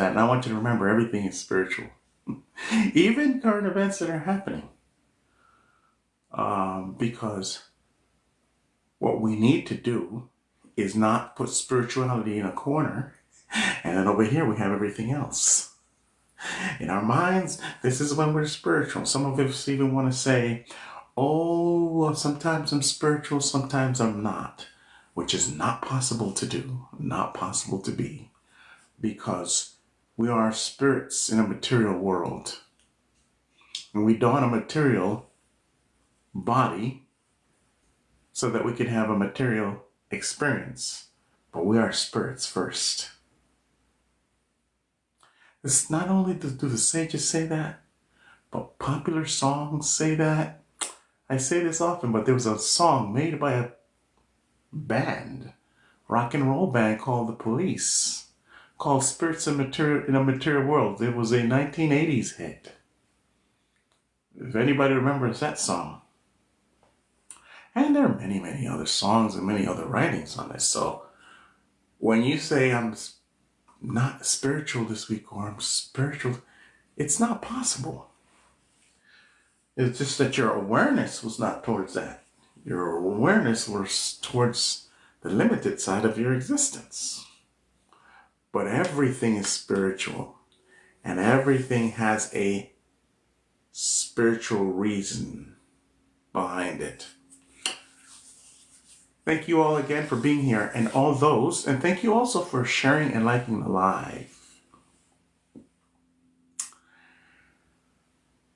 that. And I want you to remember everything is spiritual. Even current events that are happening. Because what we need to do is not put spirituality in a corner and then over here we have everything else. In our minds, this is when we're spiritual. Some of us even want to say, oh, well, sometimes I'm spiritual, sometimes I'm not, which is not possible to do, not possible to be, because we are spirits in a material world. And we don a material body so that we can have a material experience, but we are spirits first. It's not only do the sages say that, but popular songs say that. I say this often, but there was a song made by a band, rock and roll band called The Police, called Spirits in a Material World. It was a 1980s hit. If anybody remembers that song. And there are many, many other songs and many other writings on this. So when you say I'm not spiritual this week or I'm spiritual, it's not possible. It's just that your awareness was not towards that. Your awareness was towards the limited side of your existence. But everything is spiritual, and everything has a spiritual reason behind it. Thank you all again for being here, and all those, and thank you also for sharing and liking the live.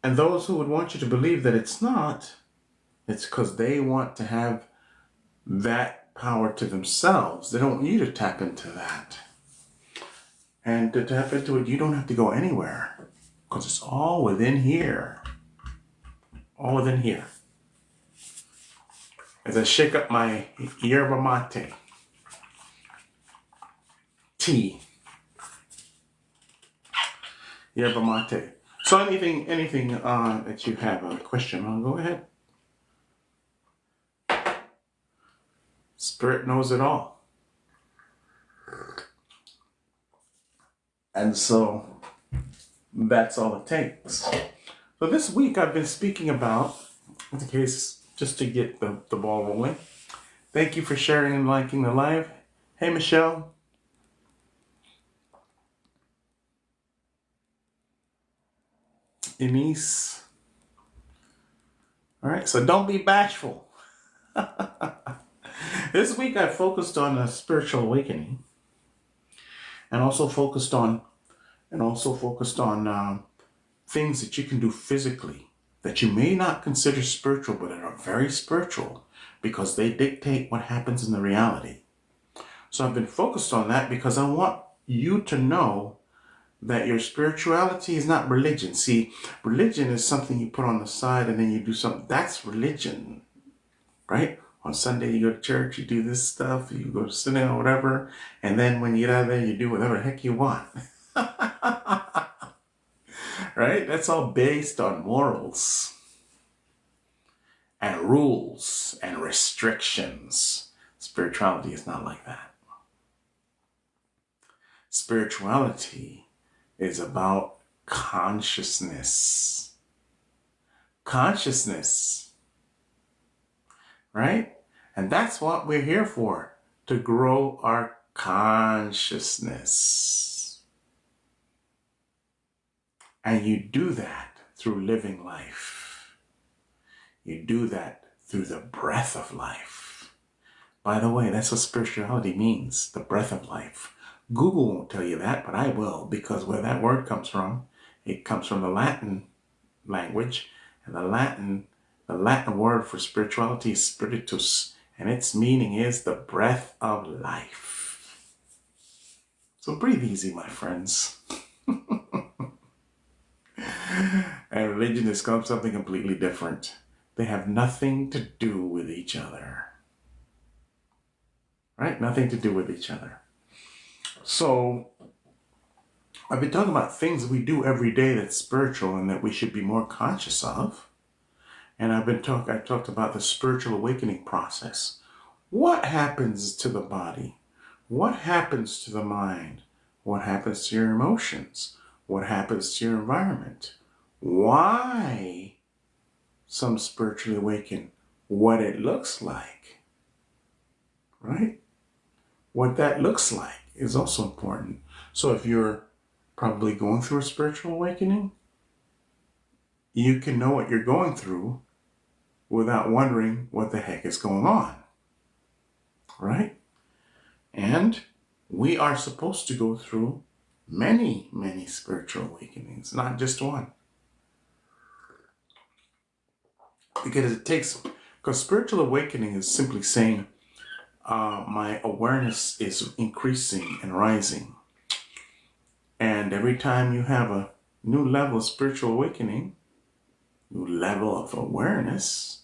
And those who would want you to believe that it's not, it's because they want to have that power to themselves. They don't want you to tap into that. And to tap into it, you don't have to go anywhere, because it's all within here. All within here. As I shake up my yerba mate tea. Yerba mate. So anything that you have a question on, go ahead. Spirit knows it all. And so that's all it takes. So this week I've been speaking about, in case just to get the ball rolling. Thank you for sharing and liking the live. Hey, Michelle. Denise. All right, so don't be bashful. This week I focused on a spiritual awakening, and also focused on things that you can do physically that you may not consider spiritual, but that are very spiritual because they dictate what happens in the reality. So I've been focused on that because I want you to know that your spirituality is not religion. See, religion is something you put on the side and then you do something. That's religion, right? On Sunday, you go to church, you do this stuff, you go to synagogue or whatever, and then when you get out of there, you do whatever the heck you want. Right? That's all based on morals and rules and restrictions. Spirituality is not like that. Spirituality is about consciousness. Consciousness. Right? And that's what we're here for, to grow our consciousness. And you do that through living life. You do that through the breath of life. By the way, that's what spirituality means, the breath of life. Google won't tell you that, but I will, because where that word comes from, it comes from the Latin language, and the Latin word for spirituality is spiritus, and its meaning is the breath of life. So breathe easy, my friends. And religion is something completely different. They have nothing to do with each other. Right? Nothing to do with each other. So I've been talking about things we do every day that's spiritual and that we should be more conscious of. And I talked about the spiritual awakening process. What happens to the body? What happens to the mind What happens to your emotions? What happens to your environment? Why some spiritually awaken? What it looks like, right? What that looks like is also important. So if you're probably going through a spiritual awakening, you can know what you're going through without wondering what the heck is going on, right? And we are supposed to go through many, many spiritual awakenings, not just one. Because spiritual awakening is simply saying, my awareness is increasing and rising. And every time you have a new level of spiritual awakening, new level of awareness,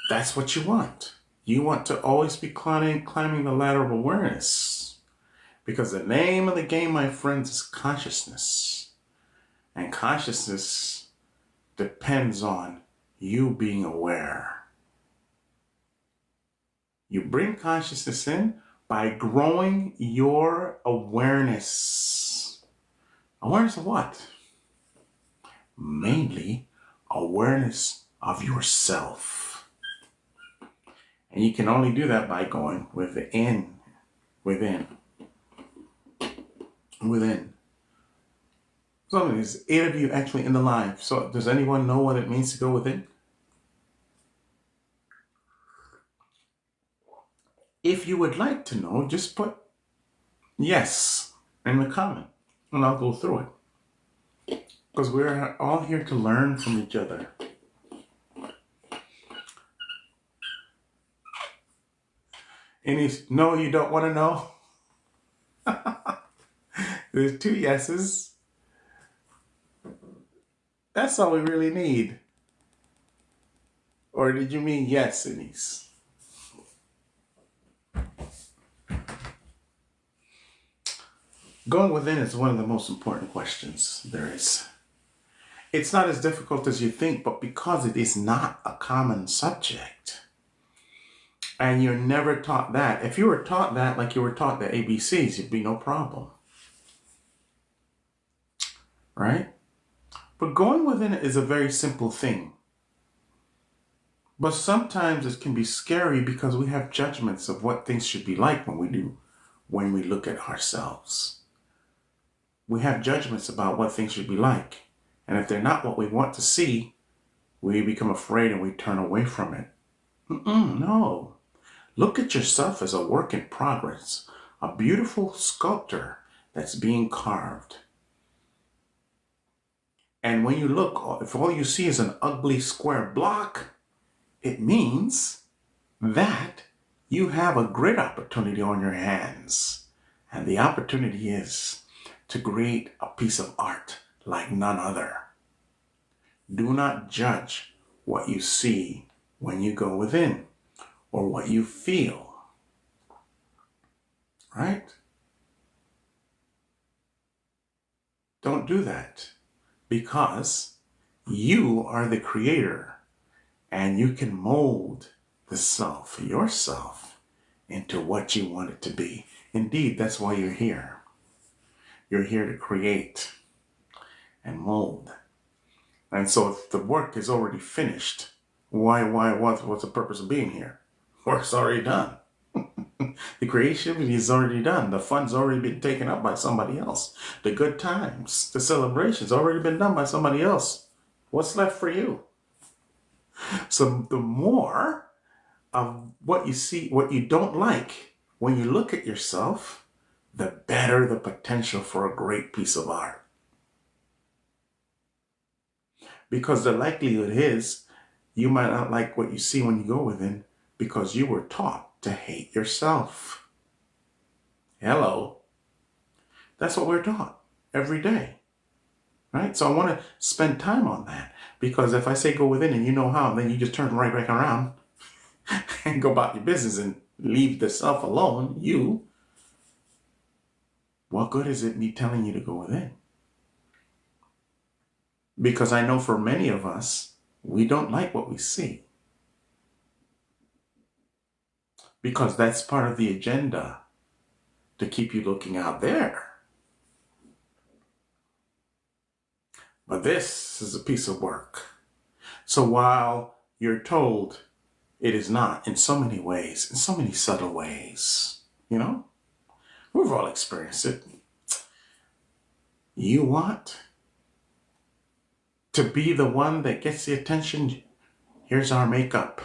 that's what you want. You want to always be climbing the ladder of awareness. Because the name of the game, my friends, is consciousness. And consciousness depends on you being aware. You bring consciousness in by growing your awareness. Awareness of what? Mainly awareness of yourself. And you can only do that by going within. So there's 8 of you actually in the live. So does anyone know what it means to go within? If you would like to know, just put yes in the comment and I'll go through it. Because we're all here to learn from each other. No, you don't want to know? There's 2 yeses. That's all we really need. Or did you mean yes, Denise? Going within is one of the most important questions there is. It's not as difficult as you think, but because it is not a common subject, and you're never taught that. If you were taught that like you were taught the ABCs, it'd be no problem. Right? But going within it is a very simple thing. But sometimes it can be scary because we have judgments of what things should be like when we look at ourselves. We have judgments about what things should be like. And if they're not what we want to see, we become afraid and we turn away from it. No. Look at yourself as a work in progress, a beautiful sculpture that's being carved. And when you look, if all you see is an ugly square block, it means that you have a great opportunity on your hands. And the opportunity is to create a piece of art like none other. Do not judge what you see when you go within or what you feel. Right? Don't do that because you are the creator and you can mold the self, yourself, into what you want it to be. Indeed, that's why you're here. You're here to create and mold. And so if the work is already finished, what's the purpose of being here? Work's already done. The creativity is already done. The fun's already been taken up by somebody else. The good times, the celebrations already been done by somebody else. What's left for you? So the more of what you see, what you don't like, when you look at yourself, the better the potential for a great piece of art. Because the likelihood is you might not like what you see when you go within because you were taught to hate yourself. Hello. That's what we're taught every day. Right? So I want to spend time on that because if I say go within and you know how, then you just turn right back around and go about your business and leave the self alone, you. What good is it me telling you to go within? Because I know for many of us, we don't like what we see. because that's part of the agenda to keep you looking out there. But this is a piece of work. So while you're told it is not in so many ways, in so many subtle ways, we've all experienced it. You want to be the one that gets the attention? Here's our makeup.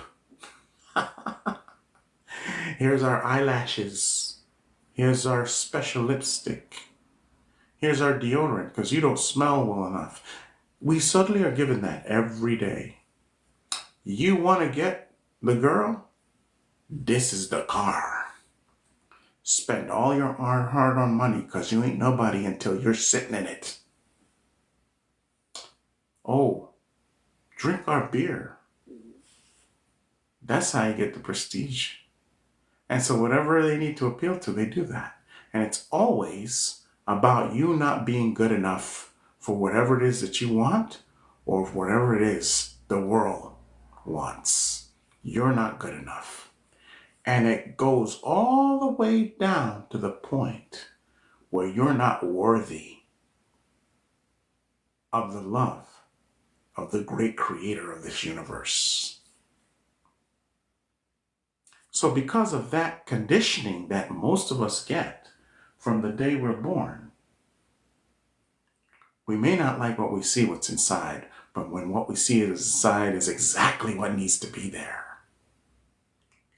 Here's our eyelashes. Here's our special lipstick. Here's our deodorant because you don't smell well enough. We subtly are given that every day. You want to get the girl? This is the car. Spend all your hard-earned money because you ain't nobody until you're sitting in it. Oh, drink our beer. That's how you get the prestige. And so whatever they need to appeal to, they do that. And it's always about you not being good enough for whatever it is that you want or whatever it is the world wants. You're not good enough. And it goes all the way down to the point where you're not worthy of the love of the great creator of this universe. So because of that conditioning that most of us get from the day we're born, we may not like what we see, what's inside, but when what we see inside is exactly what needs to be there.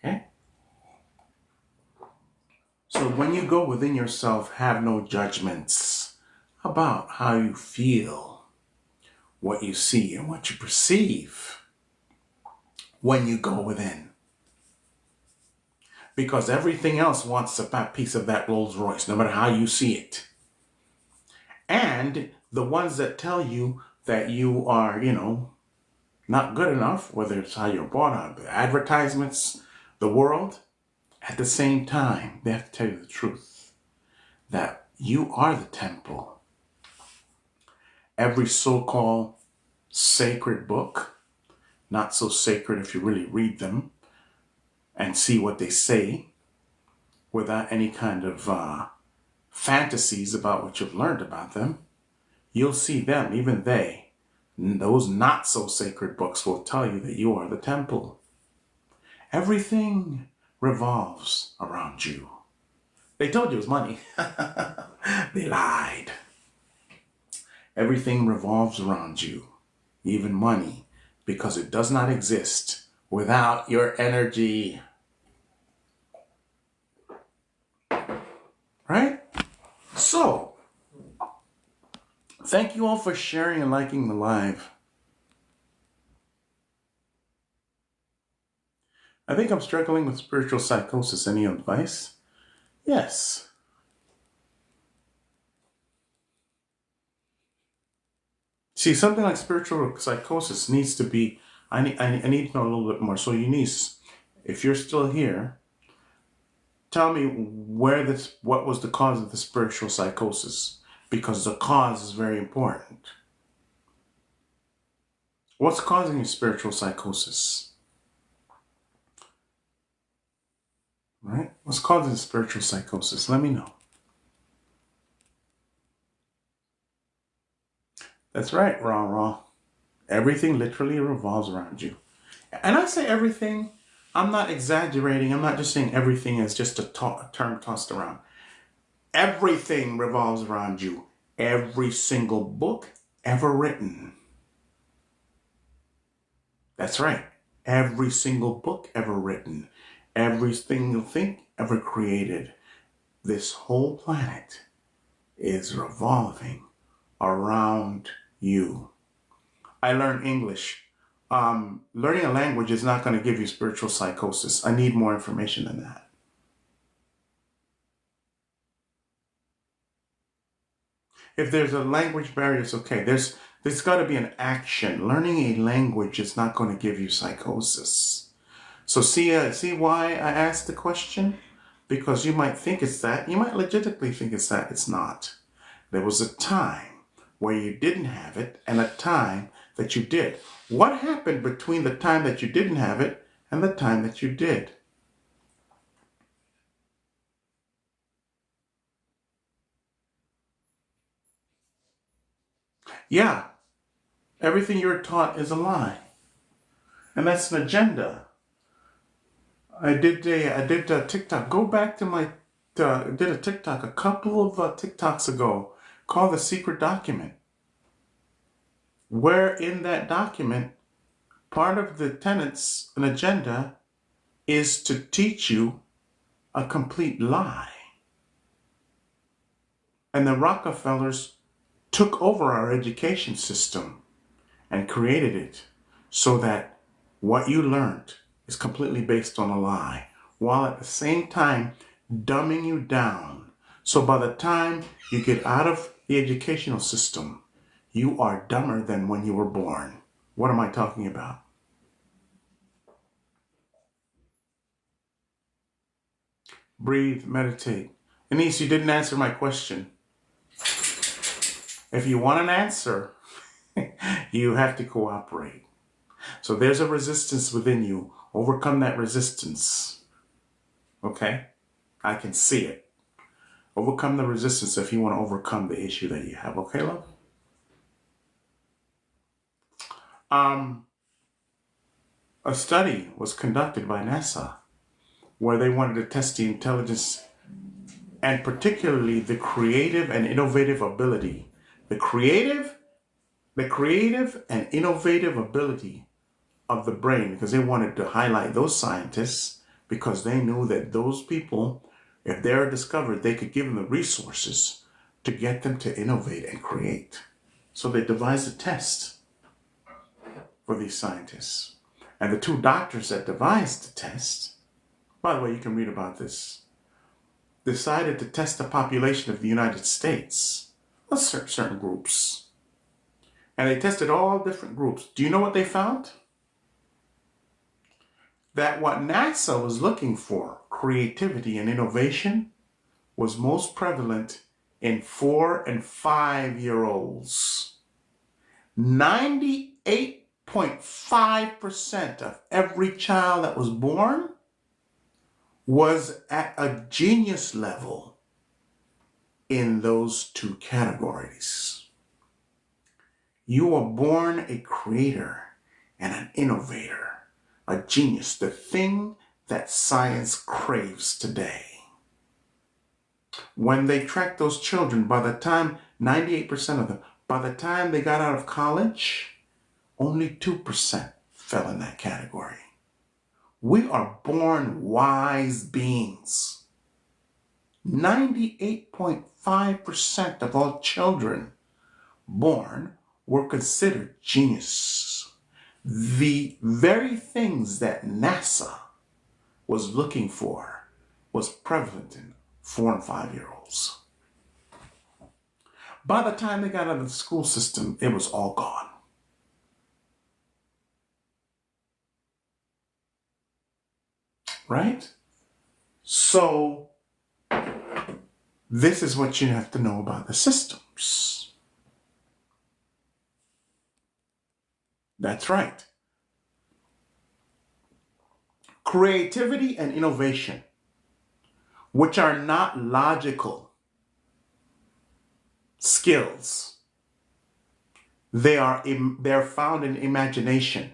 Okay? So when you go within yourself, have no judgments about how you feel, what you see, and what you perceive when you go within. Because everything else wants a piece of that Rolls Royce, no matter how you see it. And the ones that tell you that you are, not good enough, whether it's how you're brought up, the advertisements, the world, at the same time, they have to tell you the truth, that you are the temple. Every so-called sacred book, not so sacred if you really read them and see what they say without any kind of fantasies about what you've learned about them, you'll see them, even they, those not so sacred books will tell you that you are the temple. Everything revolves around you. They told you it was money. They lied. Everything revolves around you, even money, because it does not exist without your energy. Right? So, thank you all for sharing and liking the live. I think I'm struggling with spiritual psychosis. Any advice? Yes. See, something like spiritual psychosis needs to be, I need to know a little bit more. So Eunice, if you're still here, tell me what was the cause of the spiritual psychosis, because the cause is very important. What's causing your spiritual psychosis? Right? What's causing spiritual psychosis? Let me know. That's right, Raw. Everything literally revolves around you. And I say everything, I'm not exaggerating. I'm not just saying everything as just a term tossed around. Everything revolves around you. Every single book ever written. That's right. Every single book ever written. Every single thing ever created. This whole planet is revolving around you. I learned English. Learning a language is not going to give you spiritual psychosis. I need more information than that. If there's a language barrier, it's okay. There's got to be an action. Learning a language is not going to give you psychosis. So see why I asked the question? Because you might think it's that. You might legitimately think it's that. It's not. There was a time where you didn't have it and a time that you did. What happened between the time that you didn't have it and the time that you did? Yeah, everything you're taught is a lie. And that's an agenda. I did a TikTok. Go back to my, did a TikTok a couple of TikToks ago called The Secret Document, where in that document, part of the tenets, an agenda, is to teach you a complete lie. And the Rockefellers took over our education system and created it so that what you learned is completely based on a lie, while at the same time dumbing you down. So by the time you get out of the educational system, you are dumber than when you were born. What am I talking about? Breathe, meditate. Anise, you didn't answer my question. If you want an answer, you have to cooperate. So there's a resistance within you. Overcome that resistance. Okay? I can see it. Overcome the resistance if you want to overcome the issue that you have. Okay, love? A study was conducted by NASA where they wanted to test the intelligence and particularly the creative and innovative ability. The creative and innovative ability of the brain, because they wanted to highlight those scientists because they knew that those people, if they're discovered, they could give them the resources to get them to innovate and create. So they devised a test for these scientists. And the two doctors that devised the test, by the way, you can read about this, decided to test the population of the United States, certain groups. And they tested all different groups. Do you know what they found? That what NASA was looking for, creativity and innovation, was most prevalent in 4 and 5-year-olds. 98.5% of every child that was born was at a genius level in those two categories. You were born a creator and an innovator, a genius, the thing that science craves today. When they tracked those children, by the time 98% of them, by the time they got out of college, only 2% fell in that category. We are born wise beings. 98.5% of all children born were considered genius. The very things that NASA was looking for was prevalent in 4 and 5-year-olds. By the time they got out of the school system, it was all gone. Right? So, this is what you have to know about the systems. That's right. Creativity and innovation, which are not logical skills. They're found in imagination.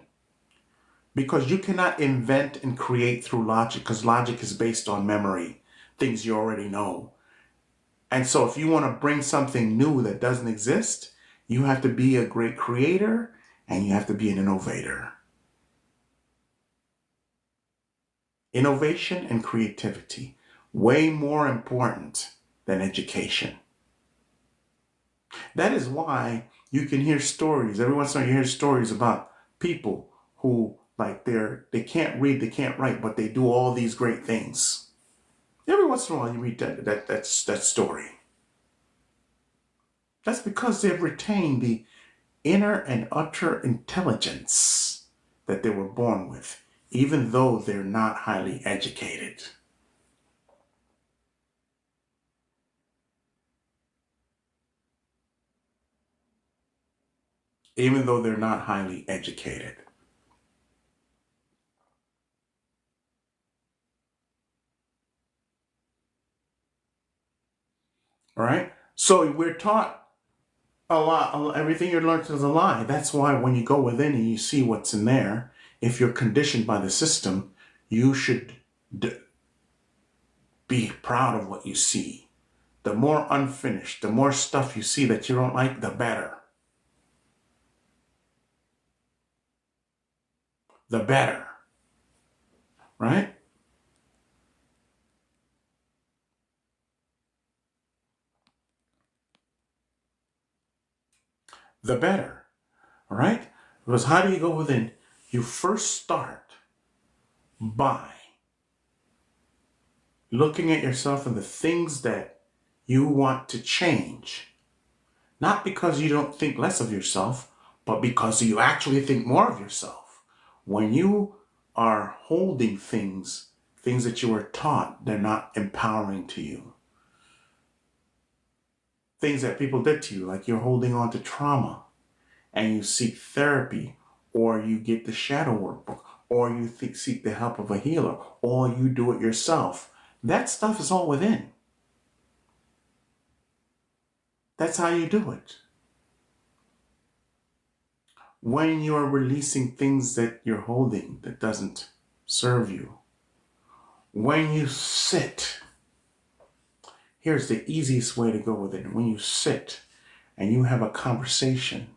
Because you cannot invent and create through logic, because logic is based on memory, things you already know. And so if you want to bring something new that doesn't exist, you have to be a great creator and you have to be an innovator. Innovation and creativity, way more important than education. That is why you can hear stories. Every once in a while you hear stories about people who they can't read, they can't write, but they do all these great things. Every once in a while you read that story. That's because they've retained the inner and utter intelligence that they were born with, even though they're not highly educated. Even though they're not highly educated. All right? So we're taught everything you learned is a lie. That's why when you go within and you see what's in there, if you're conditioned by the system, you should be proud of what you see. The more unfinished, the more stuff you see that you don't like, the better. The better. Right? The better. All right? Because how do you go within? You first start by looking at yourself and the things that you want to change. Not because you don't think less of yourself, but because you actually think more of yourself. When you are holding things that you were taught, they're not empowering to you. Things that people did to you, like you're holding on to trauma and you seek therapy, or you get the shadow workbook, or you seek the help of a healer, or you do it yourself. That stuff is all within. That's how you do it. When you are releasing things that you're holding that doesn't serve you, when you sit, here's the easiest way to go with it. When you sit and you have a conversation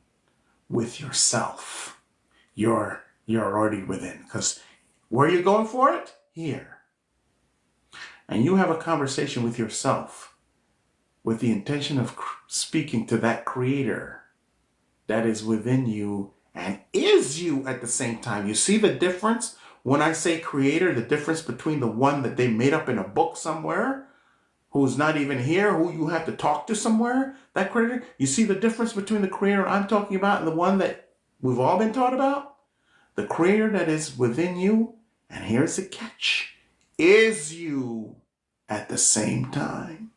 with yourself, you're already within. Because where are you going for it? Here. And you have a conversation with yourself with the intention of speaking to that creator that is within you and is you at the same time. You see the difference? When I say creator, the difference between the one that they made up in a book somewhere, who's not even here, who you have to talk to somewhere, that creator. You see the difference between the creator I'm talking about and the one that we've all been taught about? The creator that is within you, and here's the catch, is you at the same time.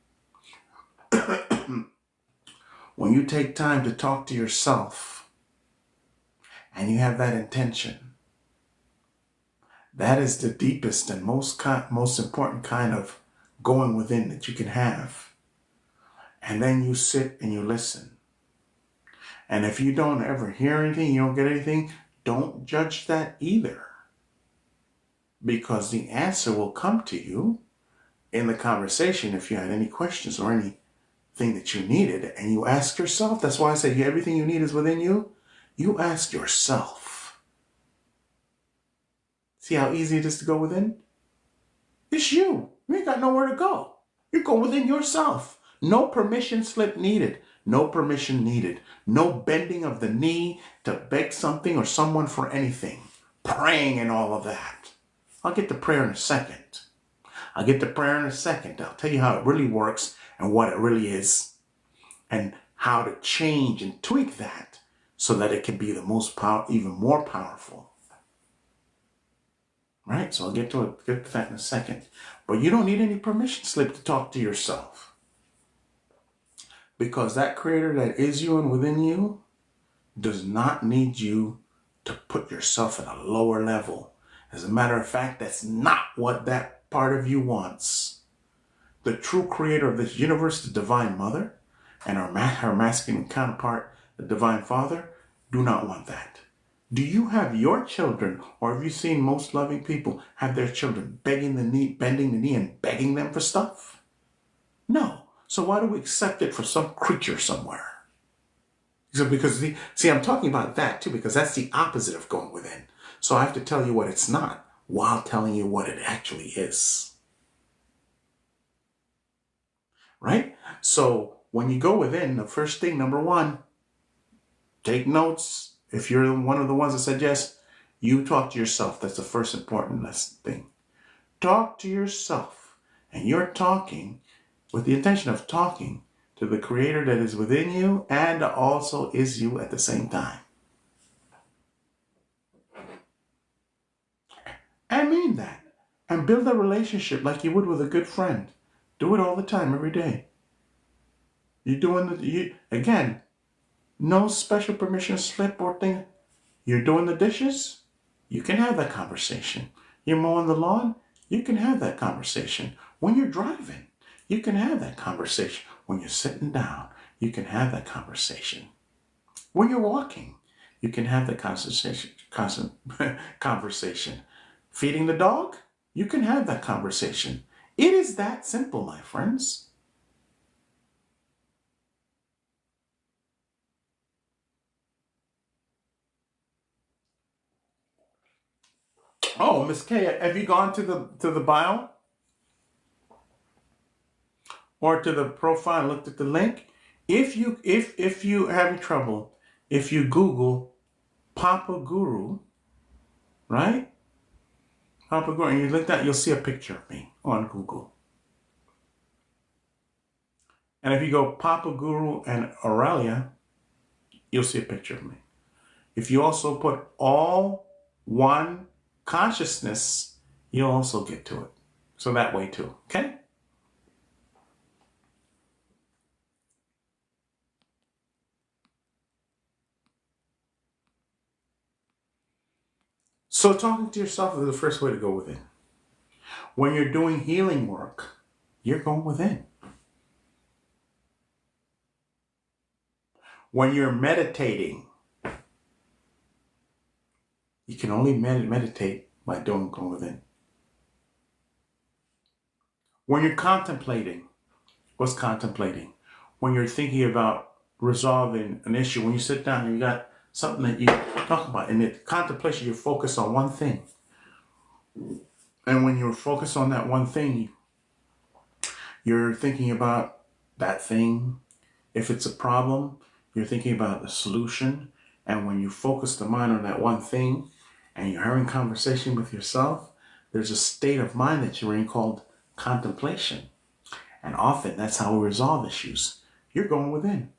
When you take time to talk to yourself and you have that intention, that is the deepest and most important kind of going within that you can have. And then you sit and you listen. And if you don't ever hear anything, you don't get anything, don't judge that either. Because the answer will come to you in the conversation if you had any questions or anything that you needed. And you ask yourself, that's why I say everything you need is within you. You ask yourself. See how easy it is to go within? It's you. You ain't got nowhere to go. You go within yourself. No permission slip needed. No permission needed. No bending of the knee to beg something or someone for anything. Praying and all of that. I'll get to prayer in a second. I'll tell you how it really works and what it really is. And how to change and tweak that so that it can be the most even more powerful. Right? So I'll get to that in a second. But you don't need any permission slip to talk to yourself. Because that creator that is you and within you does not need you to put yourself at a lower level. As a matter of fact, that's not what that part of you wants. The true creator of this universe, the Divine Mother, and her masculine counterpart, the Divine Father, do not want that. Do you have your children, or have you seen most loving people have their children bending the knee and begging them for stuff? No. So why do we accept it for some creature somewhere? So because, I'm talking about that too, because that's the opposite of going within. So I have to tell you what it's not while telling you what it actually is. Right? So when you go within, the first thing, number one, take notes. If you're one of the ones that said yes, you talk to yourself. That's the first important thing. Talk to yourself. And you're talking with the intention of talking to the creator that is within you and also is you at the same time. I mean that. And build a relationship like you would with a good friend. Do it all the time, every day. You're doing again, no special permission slip or thing. You're doing the dishes, you can have that conversation. You're mowing the lawn, you can have that conversation. When you're driving, you can have that conversation. When you're sitting down, you can have that conversation. When you're walking, you can have the conversation. Feeding the dog, you can have that conversation. It is that simple, my friends. Oh, Miss K, have you gone to the bio or to the profile and looked at the link? If you having trouble, if you Google Papa Guru, right? Papa Guru, and you look at, you'll see a picture of me on Google. And if you go Papa Guru and Aurelia, you'll see a picture of me. If you also put all one consciousness, you'll also get to it. So that way too, okay? So talking to yourself is the first way to go within. When you're doing healing work, you're going within. When you're meditating, you can only meditate by going within. When you're contemplating, what's contemplating? When you're thinking about resolving an issue, when you sit down and you got something that you talk about, and in contemplation, you focus on one thing. And when you're focused on that one thing, you're thinking about that thing. If it's a problem, you're thinking about the solution. And when you focus the mind on that one thing and you're having conversation with yourself, there's a state of mind that you're in called contemplation. And often that's how we resolve issues. You're going within.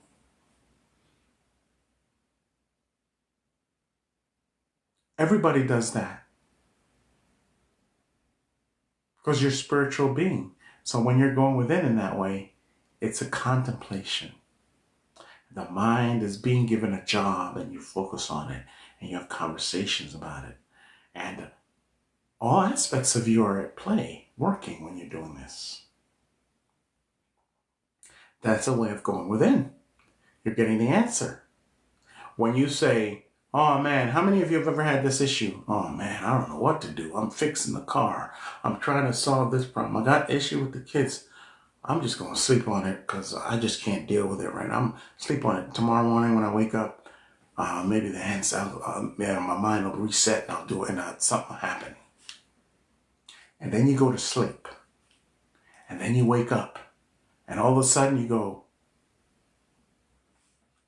Everybody does that. Because you're a spiritual being. So when you're going within in that way, it's a contemplation. The mind is being given a job and you focus on it and you have conversations about it. And all aspects of you are at play, working when you're doing this. That's a way of going within. You're getting the answer. When you say, oh man, how many of you have ever had this issue? Oh man, I don't know what to do. I'm fixing the car. I'm trying to solve this problem. I got an issue with the kids. I'm just going to sleep on it because I just can't deal with it right now. I'm sleep on it. Tomorrow morning when I wake up, maybe the hands, my mind will reset and I'll do it and something will happen. And then you go to sleep. And then you wake up. And all of a sudden you go,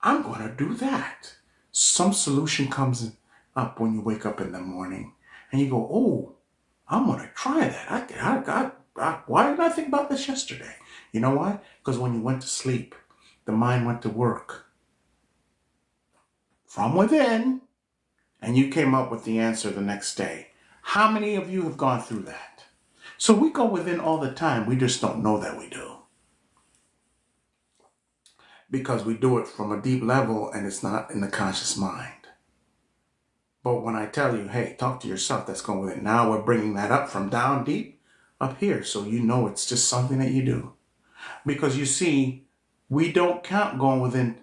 I'm going to do that. Some solution comes up when you wake up in the morning. And you go, oh, I'm going to try that. Why didn't I think about this yesterday? You know why? Because when you went to sleep, the mind went to work from within, and you came up with the answer the next day. How many of you have gone through that? So we go within all the time. We just don't know that we do. Because we do it from a deep level and it's not in the conscious mind. But when I tell you, hey, talk to yourself, that's going within. Now we're bringing that up from down deep up here. So you know it's just something that you do. Because you see, we don't count going within,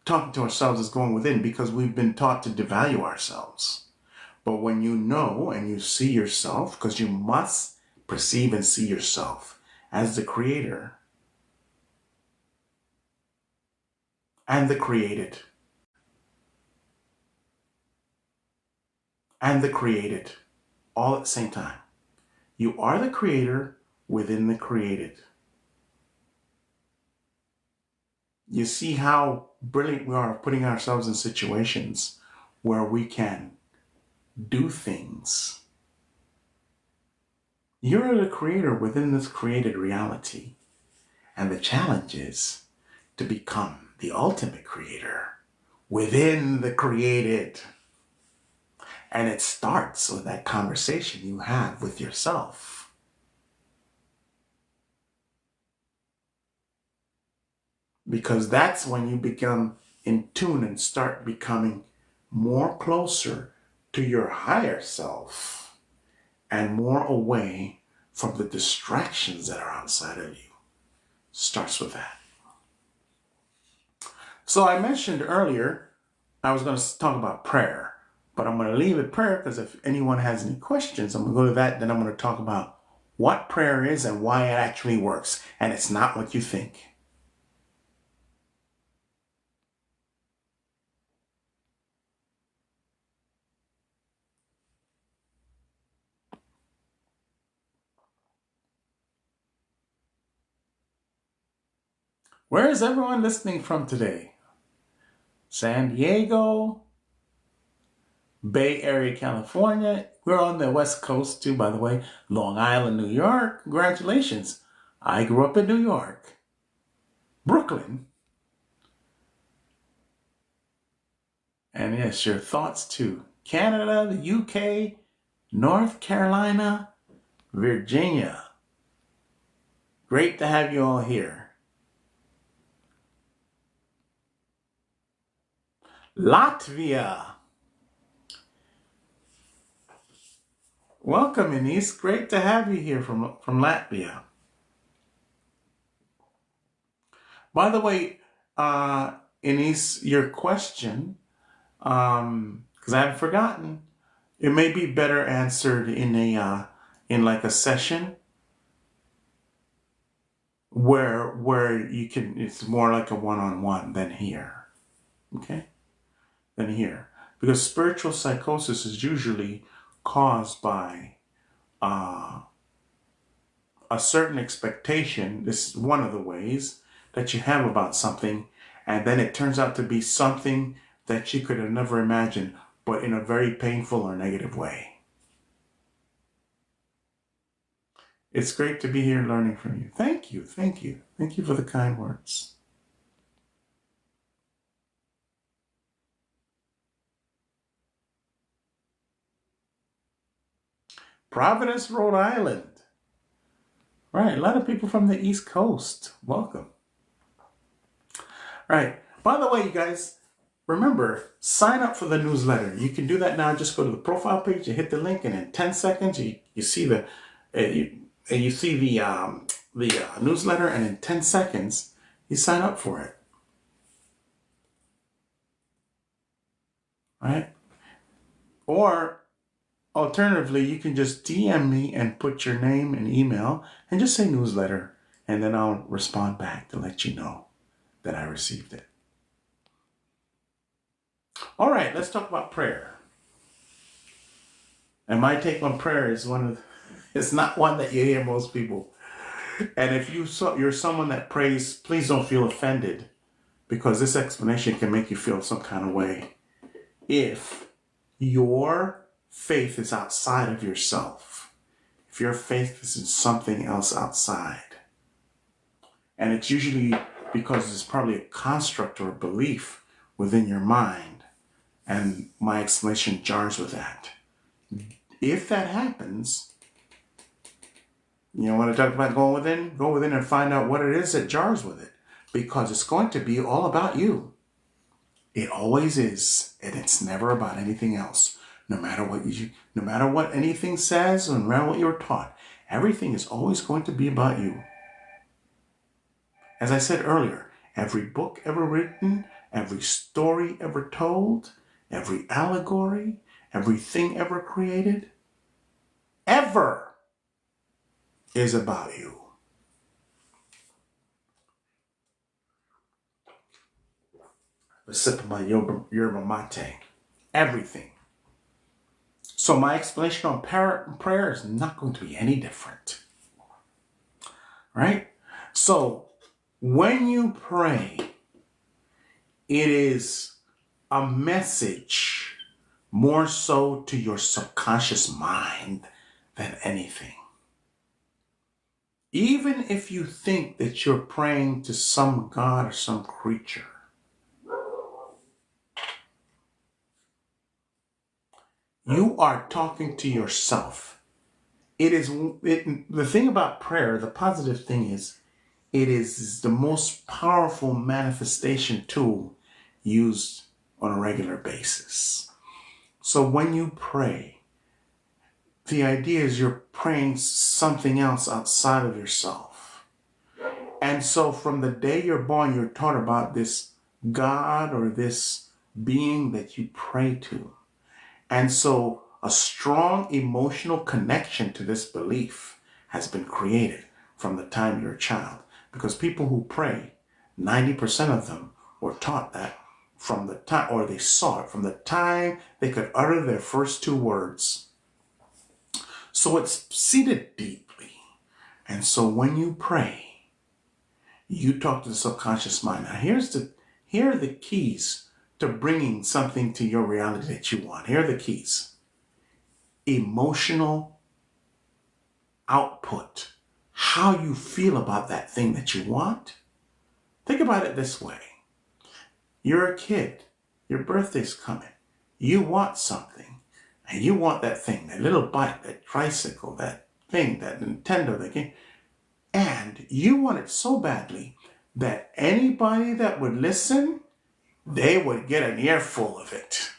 talking to ourselves as going within because we've been taught to devalue ourselves. But when you know and you see yourself, because you must perceive and see yourself as the creator and the created and the created all at the same time. You are the creator within the created. You see how brilliant we are putting ourselves in situations where we can do things. You're the creator within this created reality. And the challenge is to become the ultimate creator within the created. And it starts with that conversation you have with yourself. Because that's when you become in tune and start becoming more closer to your higher self and more away from the distractions that are outside of you. Starts with that. So I mentioned earlier I was going to talk about prayer, but I'm going to leave it prayer because if anyone has any questions, I'm going to go to that. Then I'm going to talk about what prayer is and why it actually works. And it's not what you think. Where is everyone listening from today? San Diego, Bay Area, California. We're on the West Coast too, by the way. Long Island, New York. Congratulations. I grew up in New York. Brooklyn. And yes, your thoughts too. Canada, the UK, North Carolina, Virginia. Great to have you all here. Latvia. Welcome, Enis. Great to have you here from Latvia. By the way, Enis, your question, because I haven't forgotten, it may be better answered in like a session where you can. It's more like a one-on-one than here. Okay, than here, because spiritual psychosis is usually caused by a certain expectation. This is one of the ways that you have about something, and then it turns out to be something that you could have never imagined, but in a very painful or negative way. It's great to be here learning from you. Thank you, thank you. Thank you for the kind words. Providence, Rhode Island. Right, a lot of people from the East Coast. Welcome. All right, by the way, you guys, remember, sign up for the newsletter. You can do that now. Just go to the profile page, you hit the link, and in 10 seconds, you see the newsletter, and in 10 seconds, you sign up for it. Right? Or alternatively, you can just DM me and put your name and email and just say newsletter, and then I'll respond back to let you know that I received it. All right, let's talk about prayer. And my take on prayer is it's not one that you hear most people. And if you're someone that prays, please don't feel offended, because this explanation can make you feel some kind of way if your faith is outside of yourself, if your faith is in something else outside. And it's usually because it's probably a construct or a belief within your mind, and my explanation jars with that. If that happens, you know what I talk about going within? Go within and find out what it is that jars with it, because it's going to be all about you. It always is, and it's never about anything else. No matter what anything says, or no matter what you're taught, everything is always going to be about you. As I said earlier, every book ever written, every story ever told, every allegory, everything ever created, ever is about you. A sip of my yerba mate. Everything. So my explanation on prayer is not going to be any different. Right? So when you pray, it is a message more so to your subconscious mind than anything. Even if you think that you're praying to some god or some creature, you are talking to yourself. The thing about prayer, the positive thing is, it is the most powerful manifestation tool used on a regular basis. So when you pray, the idea is you're praying something else outside of yourself. And so from the day you're born, you're taught about this God or this being that you pray to. And so a strong emotional connection to this belief has been created from the time you're a child. Because people who pray, 90% of them were taught that from the time, or they saw it from the time they could utter their first two words. So it's seated deeply. And so when you pray, you talk to the subconscious mind. Now here are the keys to bringing something to your reality that you want. Here are the keys. Emotional output. How you feel about that thing that you want. Think about it this way. You're a kid. Your birthday's coming. You want something. And you want that thing, that little bike, that tricycle, that thing, that Nintendo, that game. And you want it so badly that anybody that would listen, they would get an earful of it.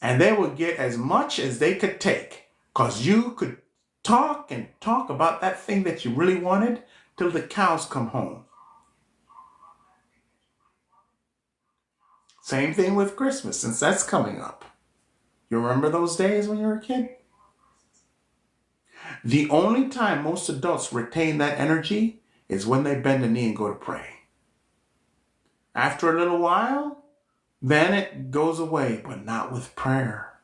And they would get as much as they could take, because you could talk and talk about that thing that you really wanted till the cows come home. Same thing with Christmas, since that's coming up. You remember those days when you were a kid? The only time most adults retain that energy is when they bend the knee and go to pray. After a little while, then it goes away, but not with prayer.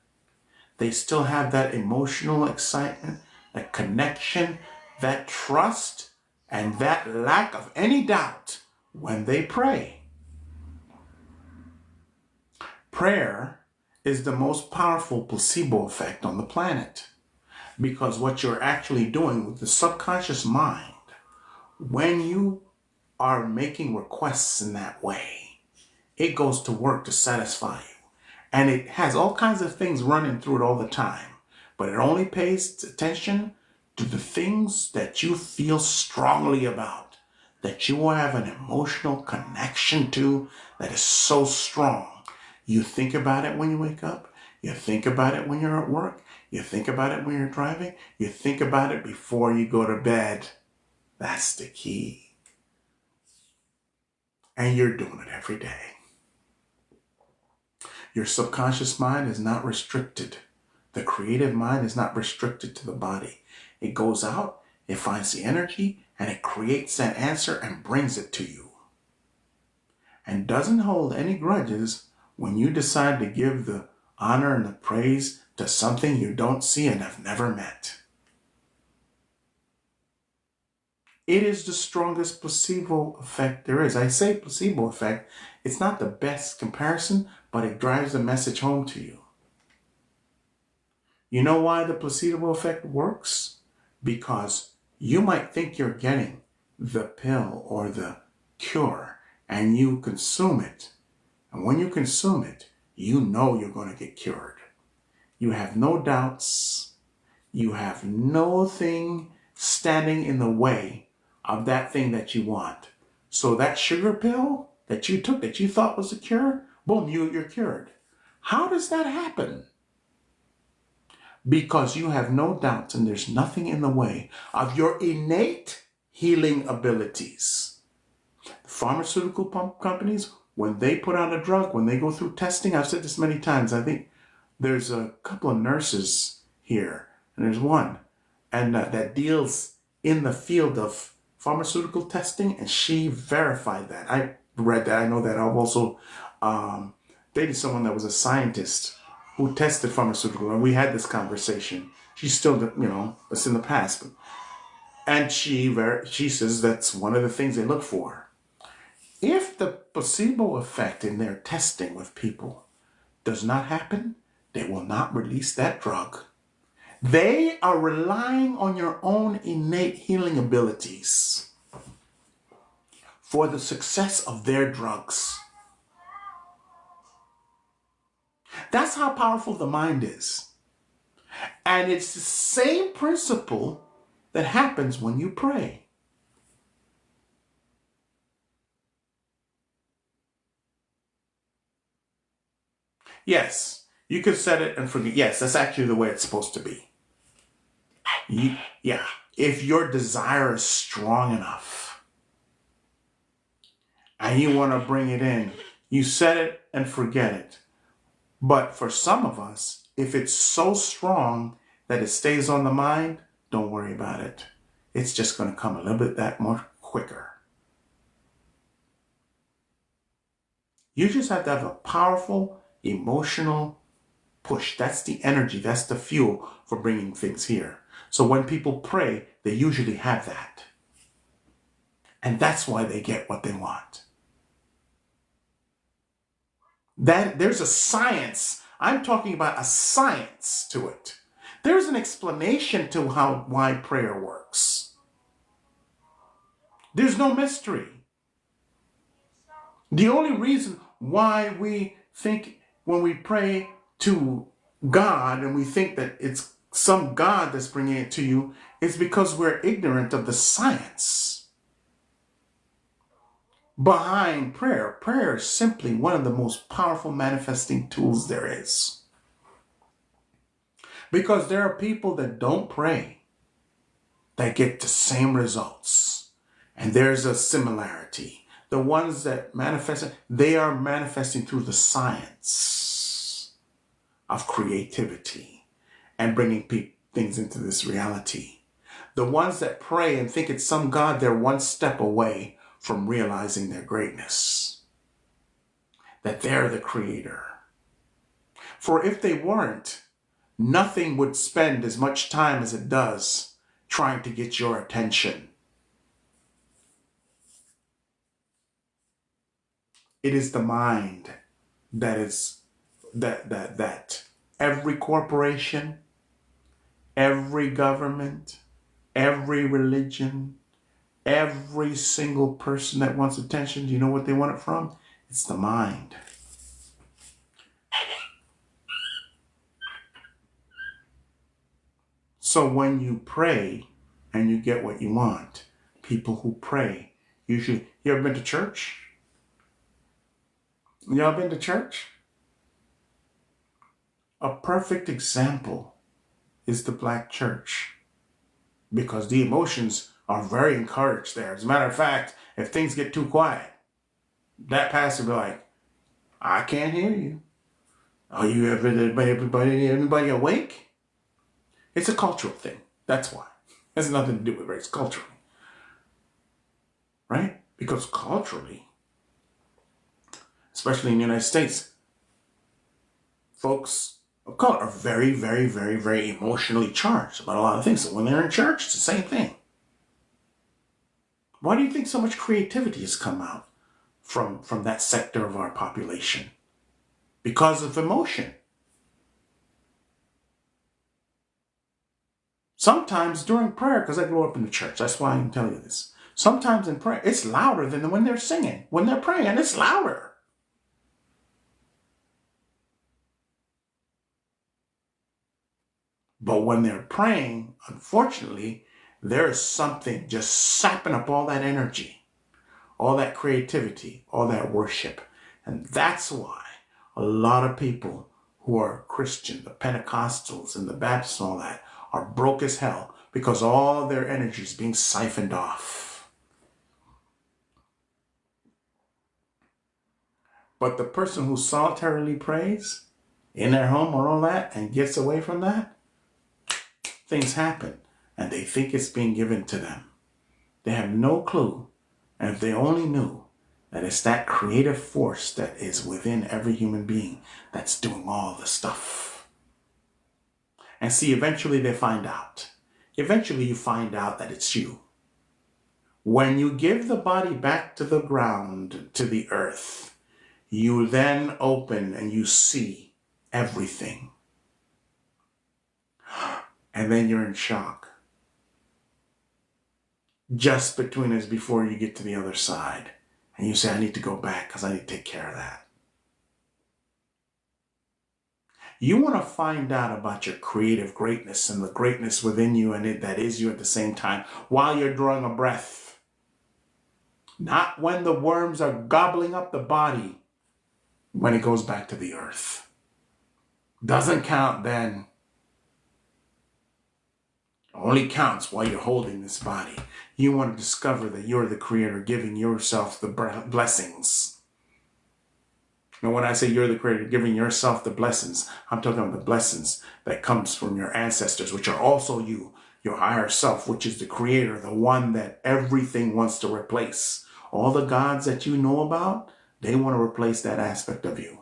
They still have that emotional excitement, that connection, that trust, and that lack of any doubt when they pray. Prayer is the most powerful placebo effect on the planet, because what you're actually doing with the subconscious mind, when you are making requests in that way, it goes to work to satisfy you. And it has all kinds of things running through it all the time, but it only pays attention to the things that you feel strongly about, that you have an emotional connection to, that is so strong. You think about it when you wake up. You think about it when you're at work. You think about it when you're driving. You think about it before you go to bed. That's the key. And you're doing it every day. Your subconscious mind is not restricted. The creative mind is not restricted to the body. It goes out, it finds the energy, and it creates that answer and brings it to you. And doesn't hold any grudges when you decide to give the honor and the praise to something you don't see and have never met. It is the strongest placebo effect there is. I say placebo effect, it's not the best comparison, but it drives the message home to you. You know why the placebo effect works? Because you might think you're getting the pill or the cure, and you consume it. And when you consume it, you know you're going to get cured. You have no doubts. You have nothing standing in the way of that thing that you want. So that sugar pill that you took that you thought was a cure, boom, you're cured. How does that happen? Because you have no doubts and there's nothing in the way of your innate healing abilities. The pharmaceutical companies, when they put out a drug, when they go through testing, I've said this many times, I think there's a couple of nurses here, and there's one, and that deals in the field of pharmaceutical testing, and she verified that. I read that, I know that. I've also dated someone that was a scientist who tested pharmaceutical, and we had this conversation. She's still, it's in the past. And she says that's one of the things they look for. If the placebo effect in their testing with people does not happen, they will not release that drug. They are relying on your own innate healing abilities for the success of their drugs. That's how powerful the mind is. And it's the same principle that happens when you pray. Yes, you could set it and forget. Yes, that's actually the way it's supposed to be. If your desire is strong enough and you want to bring it in. You set it and forget it. But for some of us, if it's so strong that it stays on the mind, don't worry about it. It's just going to come a little bit that more quicker. You just have to have a powerful emotional push. That's the energy. That's the fuel for bringing things here. So when people pray, they usually have that. And that's why they get what they want. There's a science. I'm talking about a science to it. There's an explanation to why prayer works. There's no mystery. The only reason why we think when we pray to God and we think that it's some God that's bringing it to you is because we're ignorant of the science behind prayer. Prayer is simply one of the most powerful manifesting tools there is. Because there are people that don't pray that get the same results. And there's a similarity. The ones that manifest, they are manifesting through the science of creativity and bringing things into this reality. The ones that pray and think it's some God, they're one step away from realizing their greatness, that they're the creator. For if they weren't, nothing would spend as much time as it does trying to get your attention. It is the mind that is that every corporation, every government, every religion, every single person that wants attention, do you know what they want it from? It's the mind. So when you pray and you get what you want, people who pray, usually, you ever been to church? Y'all been to church? A perfect example is the black church, because the emotions are very encouraged there. As a matter of fact, if things get too quiet, that pastor will be like, I can't hear you. Are you everybody awake? It's a cultural thing. That's why. It has nothing to do with race, culturally. Right? Because culturally, especially in the United States, folks of color are very, very, very, very emotionally charged about a lot of things. So when they're in church, it's the same thing. Why do you think so much creativity has come out from that sector of our population? Because of emotion. Sometimes during prayer, because I grew up in the church, that's why I can tell you this. Sometimes in prayer, it's louder than when they're singing. When they're praying, it's louder. But when they're praying, unfortunately, there is something just sapping up all that energy, all that creativity, all that worship. And that's why a lot of people who are Christian, the Pentecostals and the Baptists and all that, are broke as hell because all their energy is being siphoned off. But the person who solitarily prays in their home or all that and gets away from that, things happen and they think it's being given to them. They have no clue. And if they only knew that it's that creative force that is within every human being that's doing all the stuff. And see, eventually they find out. Eventually you find out that it's you. When you give the body back to the ground, to the earth, you then open and you see everything. And then you're in shock. Just between us before you get to the other side. And you say, I need to go back because I need to take care of that. You want to find out about your creative greatness and the greatness within you and it that is you at the same time while you're drawing a breath. Not when the worms are gobbling up the body when it goes back to the earth. Doesn't count then. only counts while you're holding this body. You want to discover that you're the creator, giving yourself the blessings. And when I say you're the creator, giving yourself the blessings, I'm talking about the blessings that comes from your ancestors, which are also you, your higher self, which is the creator, the one that everything wants to replace. All the gods that you know about, they want to replace that aspect of you.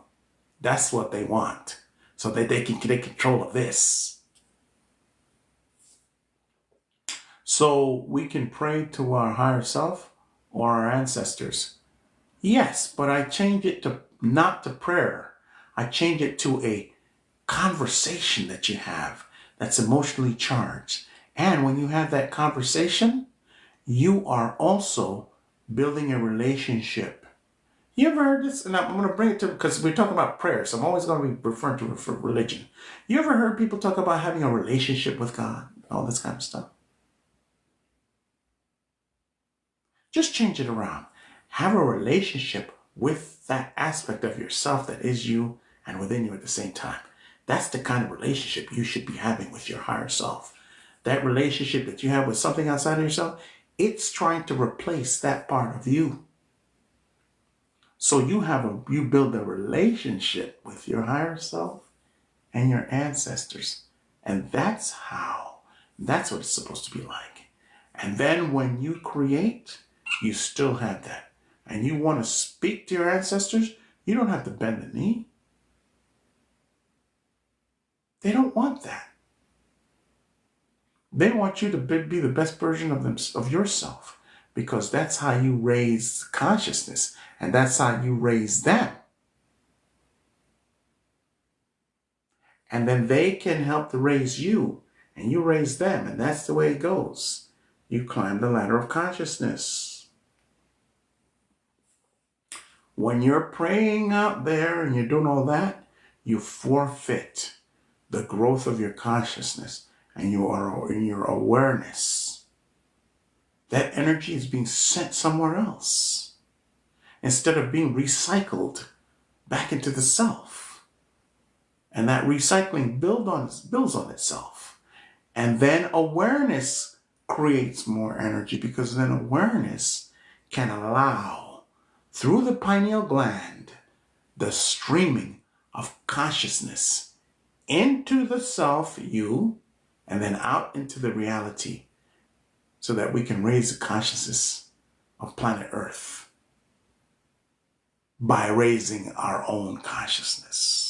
That's what they want, so that they can take control of this. So we can pray to our higher self or our ancestors. Yes, but I change it to not to prayer. I change it to a conversation that you have that's emotionally charged. And when you have that conversation, you are also building a relationship. You ever heard this? And I'm going to bring it to, because we're talking about prayer, so I'm always going to be referring to religion. You ever heard people talk about having a relationship with God? All this kind of stuff. Just change it around. Have a relationship with that aspect of yourself that is you and within you at the same time. That's the kind of relationship you should be having with your higher self. That relationship that you have with something outside of yourself, it's trying to replace that part of you. So you build a relationship with your higher self and your ancestors. And that's what it's supposed to be like. And then when you create, you still have that. And you want to speak to your ancestors, you don't have to bend the knee. They don't want that. They want you to be the best version of yourself, because that's how you raise consciousness, and that's how you raise them. And then they can help to raise you, and you raise them, and that's the way it goes. You climb the ladder of consciousness. When you're praying out there and you're doing all that, you forfeit the growth of your consciousness and in your awareness. That energy is being sent somewhere else instead of being recycled back into the self. And that recycling builds on itself. And then awareness creates more energy, because then awareness can allow, through the pineal gland, the streaming of consciousness into the self, you, and then out into the reality, so that we can raise the consciousness of planet Earth by raising our own consciousness.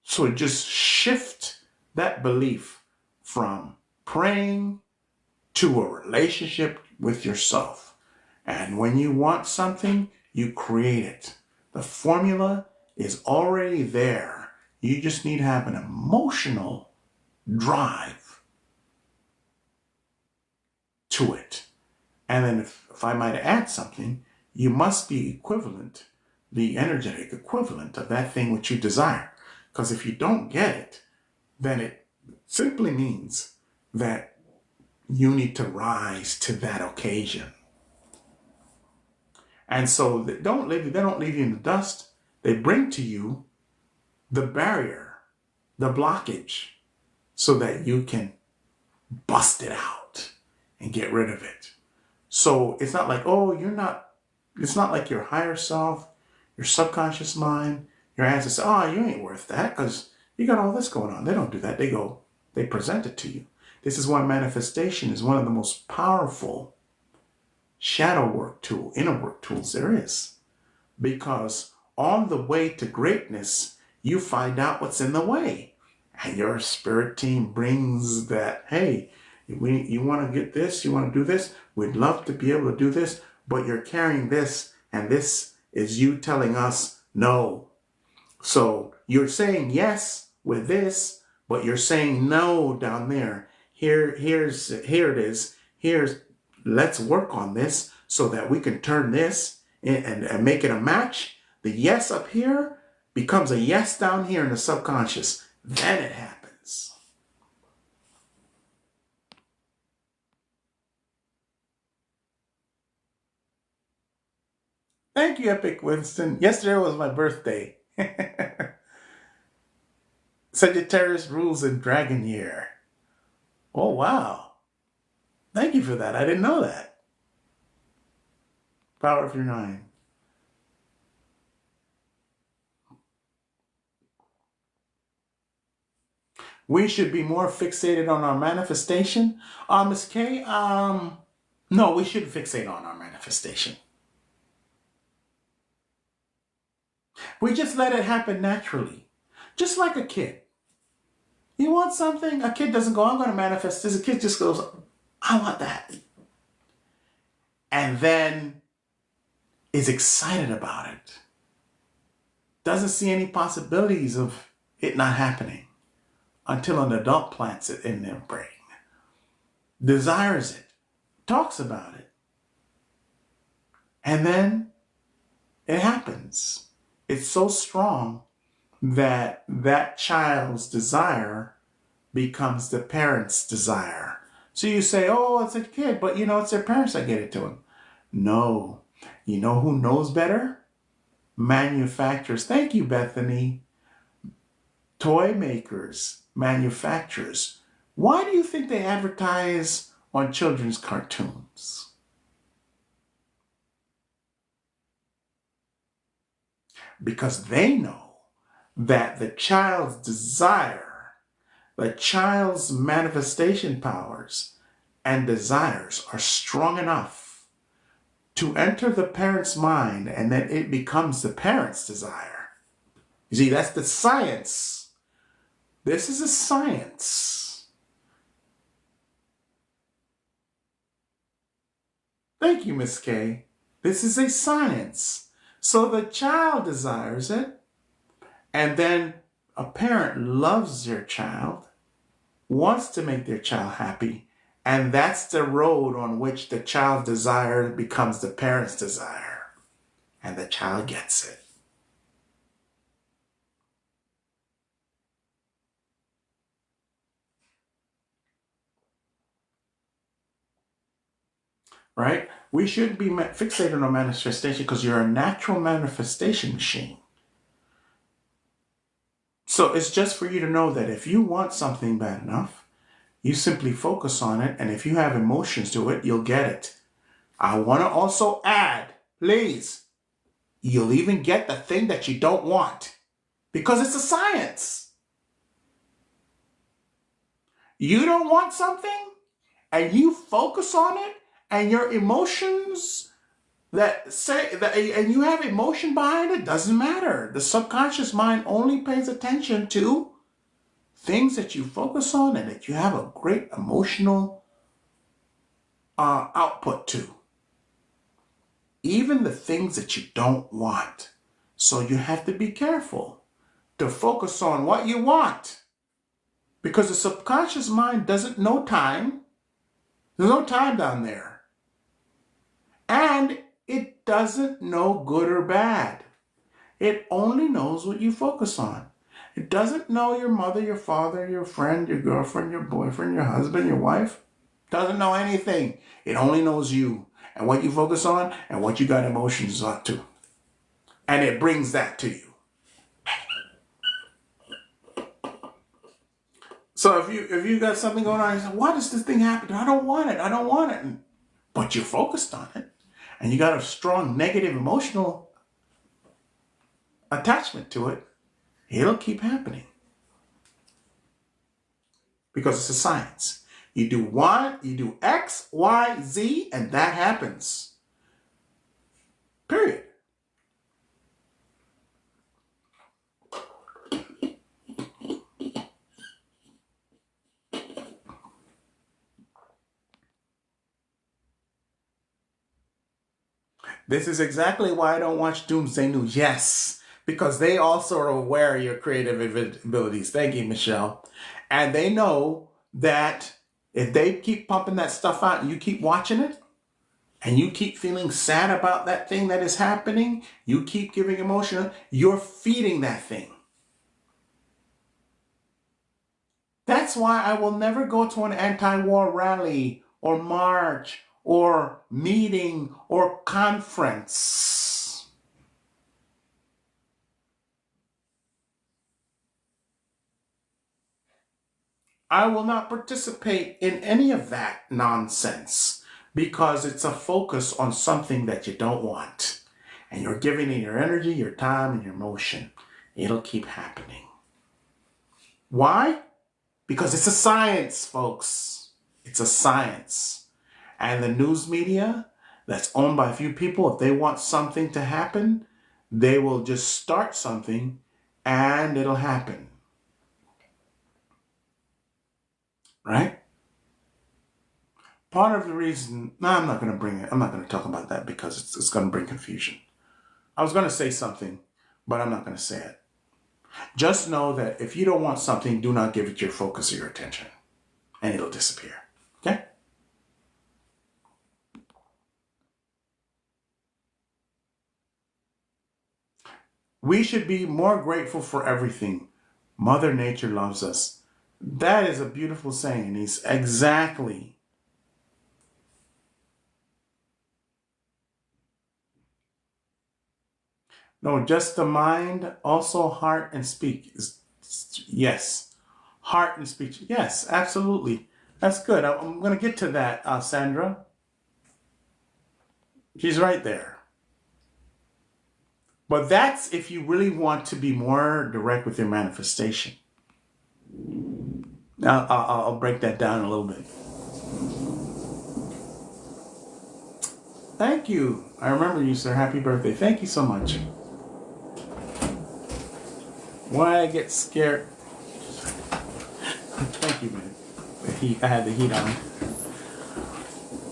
So just shift that belief from praying to a relationship with yourself. And when you want something, you create it. The formula is already there. You just need to have an emotional drive to it. And then if I might add something, you must be equivalent, the energetic equivalent of that thing which you desire. Because if you don't get it, then it simply means that you need to rise to that occasion. And so they don't leave you in the dust. They bring to you the barrier, the blockage, so that you can bust it out and get rid of it. So it's not like, it's not like your higher self, your subconscious mind, your ancestors, you ain't worth that because you got all this going on. They don't do that. They present it to you. This is why manifestation is one of the most powerful shadow work tool, inner work tools there is. Because on the way to greatness, you find out what's in the way. And your spirit team brings that, hey, you want to get this, you want to do this, we'd love to be able to do this, but you're carrying this, and this is you telling us no. So you're saying yes with this, but you're saying no down there. Here it is. Let's work on this so that we can turn this and make it a match. The yes up here becomes a yes down here in the subconscious. Then it happens. Thank you, Epic Winston. Yesterday was my birthday. Sagittarius rules in Dragon Year. Oh, wow. Thank you for that. I didn't know that. Power of your 9. We should be more fixated on our manifestation. Miss K, no, we shouldn't fixate on our manifestation. We just let it happen naturally. Just like a kid. You want something? A kid doesn't go, I'm going to manifest this. A kid just goes, I want that. And then is excited about it. Doesn't see any possibilities of it not happening until an adult plants it in their brain. Desires it. Talks about it. And then it happens. It's so strong that that child's desire becomes the parent's desire. So you say, oh, it's a kid, but it's their parents that get it to them. No. You know who knows better? Manufacturers. Thank you, Bethany. Toy makers, manufacturers. Why do you think they advertise on children's cartoons? Because they know that the child's desire, the child's manifestation powers and desires are strong enough to enter the parent's mind, and then it becomes the parent's desire. You see, that's the science. This is a science. Thank you, Miss K. This is a science. So the child desires it, and then a parent loves their child, wants to make their child happy, and that's the road on which the child's desire becomes the parent's desire, and the child gets it. Right? We shouldn't be fixated on manifestation because you're a natural manifestation machine. So it's just for you to know that if you want something bad enough, you simply focus on it, and if you have emotions to it, you'll get it. I want to also add, please, you'll even get the thing that you don't want because it's a science. You don't want something and you focus on it, and your emotions that say that, and you have emotion behind it, doesn't matter. The subconscious mind only pays attention to things that you focus on and that you have a great emotional output to. Even the things that you don't want. So you have to be careful to focus on what you want, because the subconscious mind doesn't know time. There's no time down there. And it doesn't know good or bad. It only knows what you focus on. It doesn't know your mother, your father, your friend, your girlfriend, your boyfriend, your husband, your wife. It doesn't know anything. It only knows you and what you focus on and what you got emotions up to. And it brings that to you. So if you got something going on, you say, why does this thing happen? I don't want it. I don't want it. But you're focused on it. And you got a strong negative emotional attachment to it, it'll keep happening. Because it's a science. You do X, Y, Z, and that happens. Period. This is exactly why I don't watch Doomsday News. Yes, because they also are aware of your creative abilities. Thank you, Michelle. And they know that if they keep pumping that stuff out and you keep watching it, and you keep feeling sad about that thing that is happening, you keep giving emotion, you're feeding that thing. That's why I will never go to an anti-war rally or march or meeting or conference. I will not participate in any of that nonsense because it's a focus on something that you don't want. And you're giving it your energy, your time, and your emotion. It'll keep happening. Why? Because it's a science, folks. It's a science. And the news media that's owned by a few people, if they want something to happen, they will just start something and it'll happen. Right? Part of the reason, no, I'm not going to talk about that because it's going to bring confusion. I was going to say something, but I'm not going to say it. Just know that if you don't want something, do not give it your focus or your attention, and it'll disappear. Okay? We should be more grateful for everything. Mother Nature loves us. That is a beautiful saying, Denise. Exactly. No, just the mind, also heart and speech. Yes. Heart and speech. Yes, absolutely. That's good. I'm going to get to that, Sandra. She's right there. But that's if you really want to be more direct with your manifestation. Now, I'll break that down a little bit. Thank you. I remember you, sir. Happy birthday. Thank you so much. Why I get scared. Thank you, man. I had the heat on.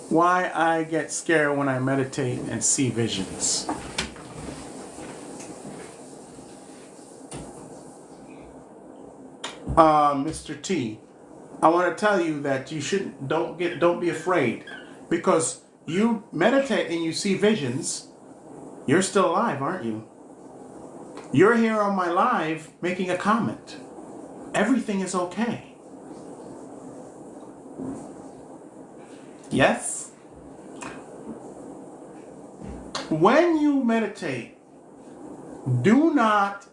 Why I get scared when I meditate and see visions. Mr. T, I want to tell you that you don't be afraid, because you meditate and you see visions. You're still alive, aren't you? You're here on my live making a comment. Everything is okay. Yes? When you meditate, do not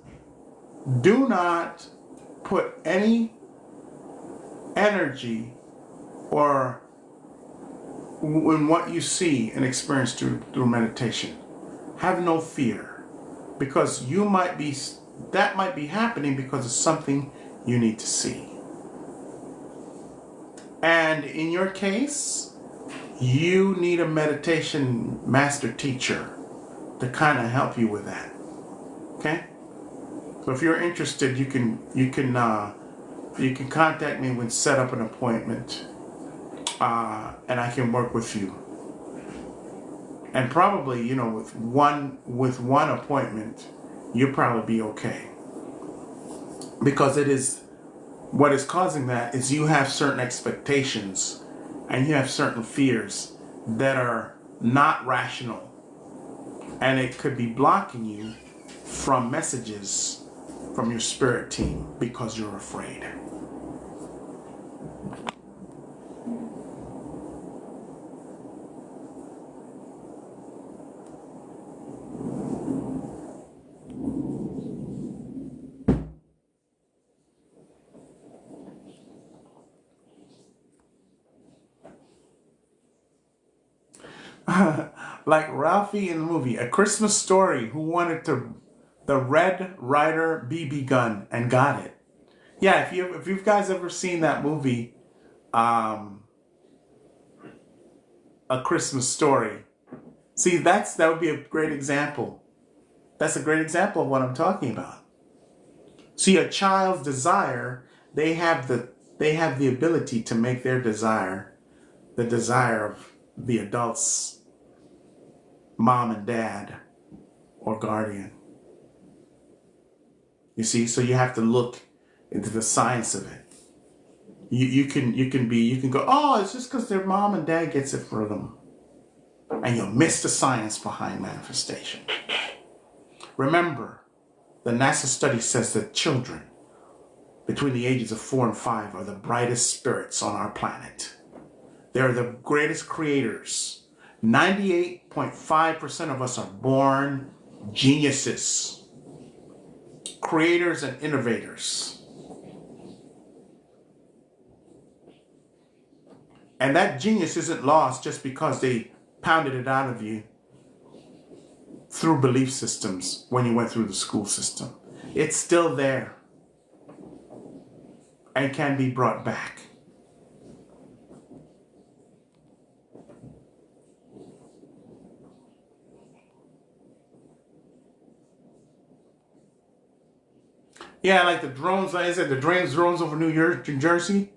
put any energy or in what you see and experience through meditation. Have no fear, because that might be happening because it's something you need to see. And in your case, you need a meditation master teacher to kind of help you with that. Okay? So if you're interested, you can contact me and set up an appointment, and I can work with you. And probably, with one appointment, you'll probably be okay. Because what is causing that is you have certain expectations and you have certain fears that are not rational, and it could be blocking you from messages from your spirit team because you're afraid. Like Ralphie in the movie A Christmas Story, who wanted the Red Ryder BB gun and got it. Yeah, if you guys ever seen that movie, A Christmas Story, see, that would be a great example. That's a great example of what I'm talking about. See, a child's desire, they have the ability to make their desire the desire of the adult's mom and dad or guardian. You see, so you have to look into the science of it. You can go, oh, it's just because their mom and dad gets it for them. And you'll miss the science behind manifestation. Remember, the NASA study says that children between the ages of 4 and 5 are the brightest spirits on our planet. They're the greatest creators. 98.5% of us are born geniuses, creators and innovators. And that genius isn't lost just because they pounded it out of you through belief systems when you went through the school system. It's still there and can be brought back. Yeah, like the drones, like I said, the drones over New York, New Jersey.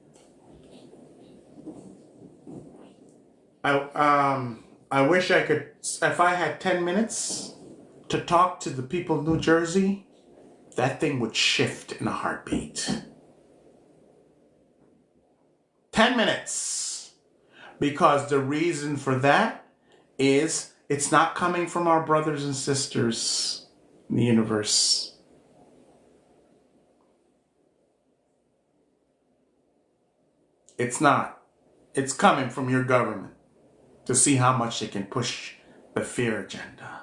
I wish I could, if I had 10 minutes to talk to the people of New Jersey, that thing would shift in a heartbeat. 10 minutes. Because the reason for that is it's not coming from our brothers and sisters in the universe. It's not. It's coming from your government to see how much they can push the fear agenda.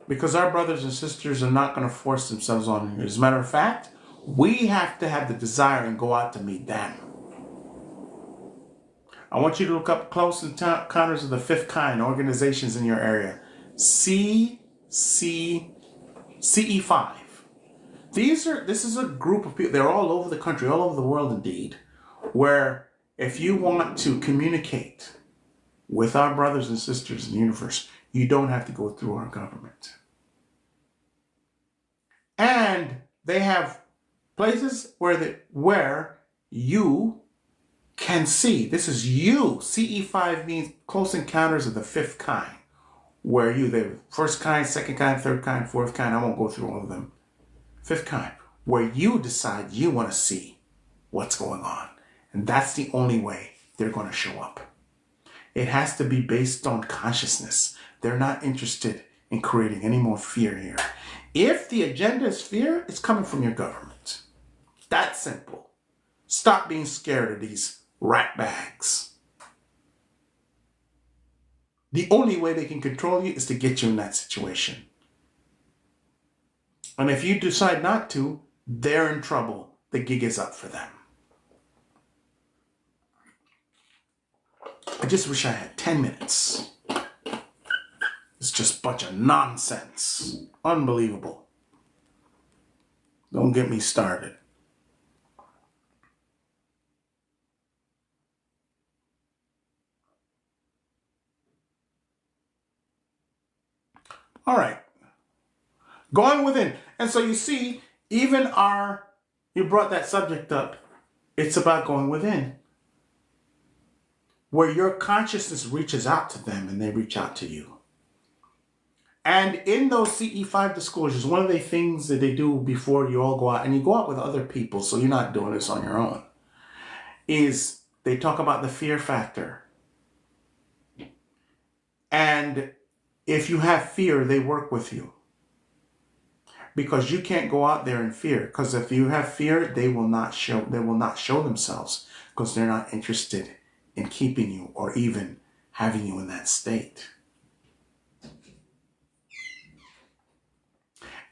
Because our brothers and sisters are not going to force themselves on you. As a matter of fact, we have to have the desire and go out to meet them. I want you to look up Close Encounters of the Fifth Kind organizations in your area. CE5. This is a group of people, they're all over the country, all over the world indeed, where if you want to communicate with our brothers and sisters in the universe, you don't have to go through our government. And they have places where you can see. This is you. CE5 means Close Encounters of the Fifth Kind, where the first kind, second kind, third kind, fourth kind, I won't go through all of them. Fifth kind, where you decide you want to see what's going on. And that's the only way they're going to show up. It has to be based on consciousness. They're not interested in creating any more fear here. If the agenda is fear, it's coming from your government. That's simple. Stop being scared of these rat bags. The only way they can control you is to get you in that situation. And if you decide not to, they're in trouble. The gig is up for them. I just wish I had 10 minutes. It's just a bunch of nonsense. Unbelievable. Don't get me started. All right. Going within. And so you see, even you brought that subject up. It's about going within. Where your consciousness reaches out to them and they reach out to you. And in those CE5 disclosures, one of the things that they do before you all go out, and you go out with other people, so you're not doing this on your own, is they talk about the fear factor. And if you have fear, they work with you. Because you can't go out there in fear. Because if you have fear, they will not show themselves. Because they're not interested in keeping you or even having you in that state.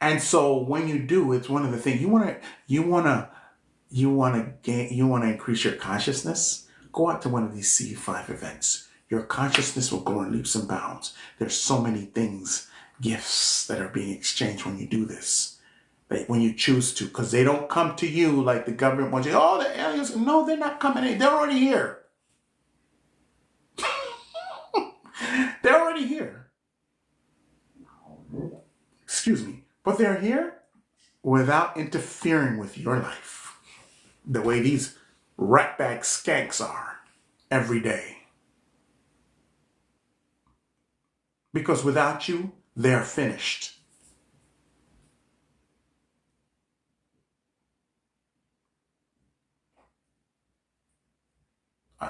And so when you do, it's one of the things you want to increase your consciousness. Go out to one of these C5 events. Your consciousness will grow in leaps and bounds. There's so many things, gifts that are being exchanged when you do this. When you choose to, because they don't come to you like the government wants you. Oh, the aliens. No, they're not coming in. They're already here. They're already here. Excuse me. But they're here without interfering with your life. The way these ratbag skanks are every day. Because without you, they're finished.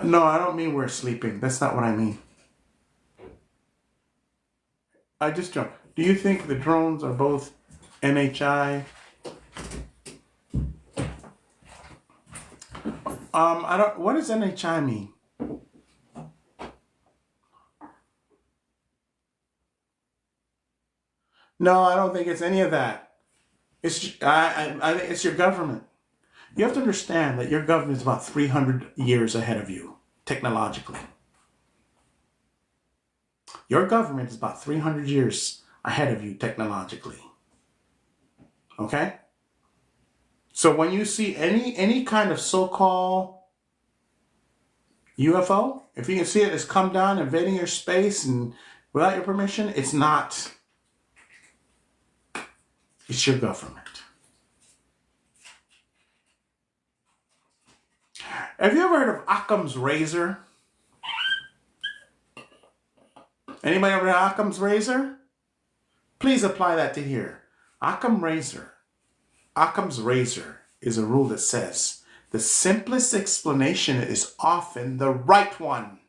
No, I don't mean we're sleeping. That's not what I mean. I just don't. Do you think the drones are both NHI? What does NHI mean? No, I don't think it's any of that. I think it's your government. You have to understand that your government is about 300 years ahead of you, technologically. Your government is about 300 years ahead of you, technologically. Okay? So when you see any kind of so-called UFO, if you can see it as come down, invading your space and without your permission, it's not. It's your government. Have you ever heard of Occam's razor? Anybody ever heard of Occam's razor? Please apply that to here. Occam's razor is a rule that says the simplest explanation is often the right one.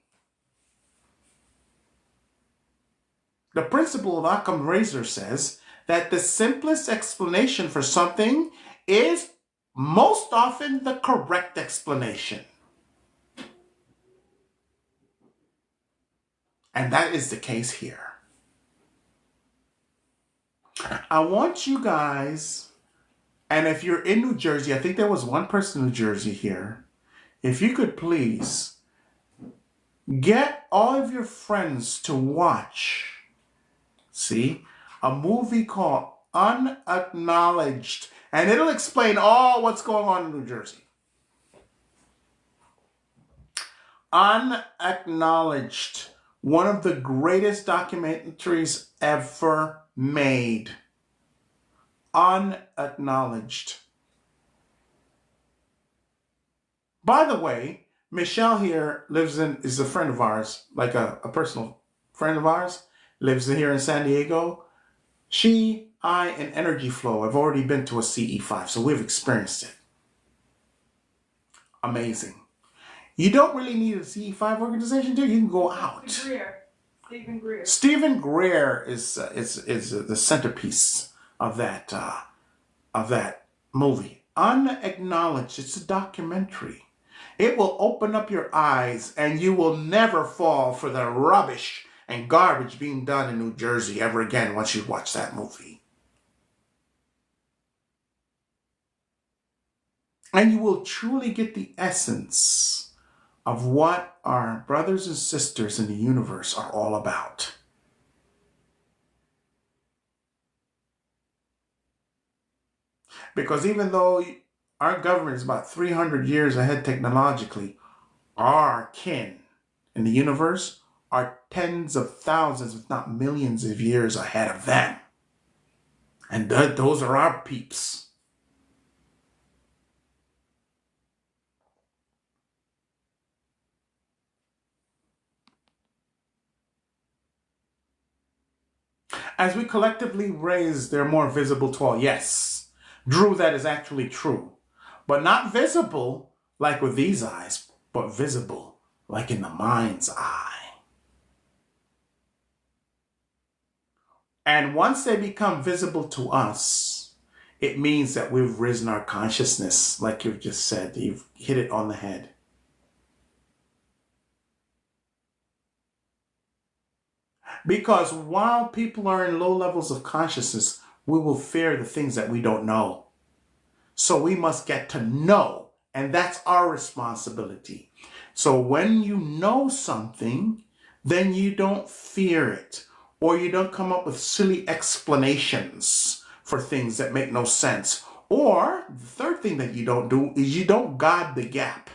The principle of Occam's razor says that the simplest explanation for something is most often the correct explanation. And that is the case here. I want you guys, and if you're in New Jersey, I think there was one person in New Jersey here, if you could please get all of your friends to watch, see, a movie called Unacknowledged, and it'll explain all what's going on in New Jersey. Unacknowledged, one of the greatest documentaries ever made. Unacknowledged. By the way, Michelle here is a friend of ours, like a personal friend of ours, lives here in San Diego. She, I, and Energy Flow have already been to a CE5, so we've experienced it. Amazing. You don't really need a CE5 organization, do you? You can go out. Stephen Greer. Stephen Greer is the centerpiece of that movie. Unacknowledged. It's a documentary. It will open up your eyes, and you will never fall for the rubbish and garbage being done in New Jersey ever again once you watch that movie. And you will truly get the essence of what our brothers and sisters in the universe are all about. Because even though our government is about 300 years ahead technologically, our kin in the universe are tens of thousands, if not millions of years ahead of them. And those are our peeps. As we collectively raise, they're more visible to all. Yes, Drew, that is actually true. But not visible like with these eyes, but visible like in the mind's eye. And once they become visible to us, it means that we've risen our consciousness, like you've just said. You've hit it on the head. Because while people are in low levels of consciousness, we will fear the things that we don't know. So we must get to know, and that's our responsibility. So when you know something, then you don't fear it, or you don't come up with silly explanations for things that make no sense. Or the third thing that you don't do is you don't guard the gap.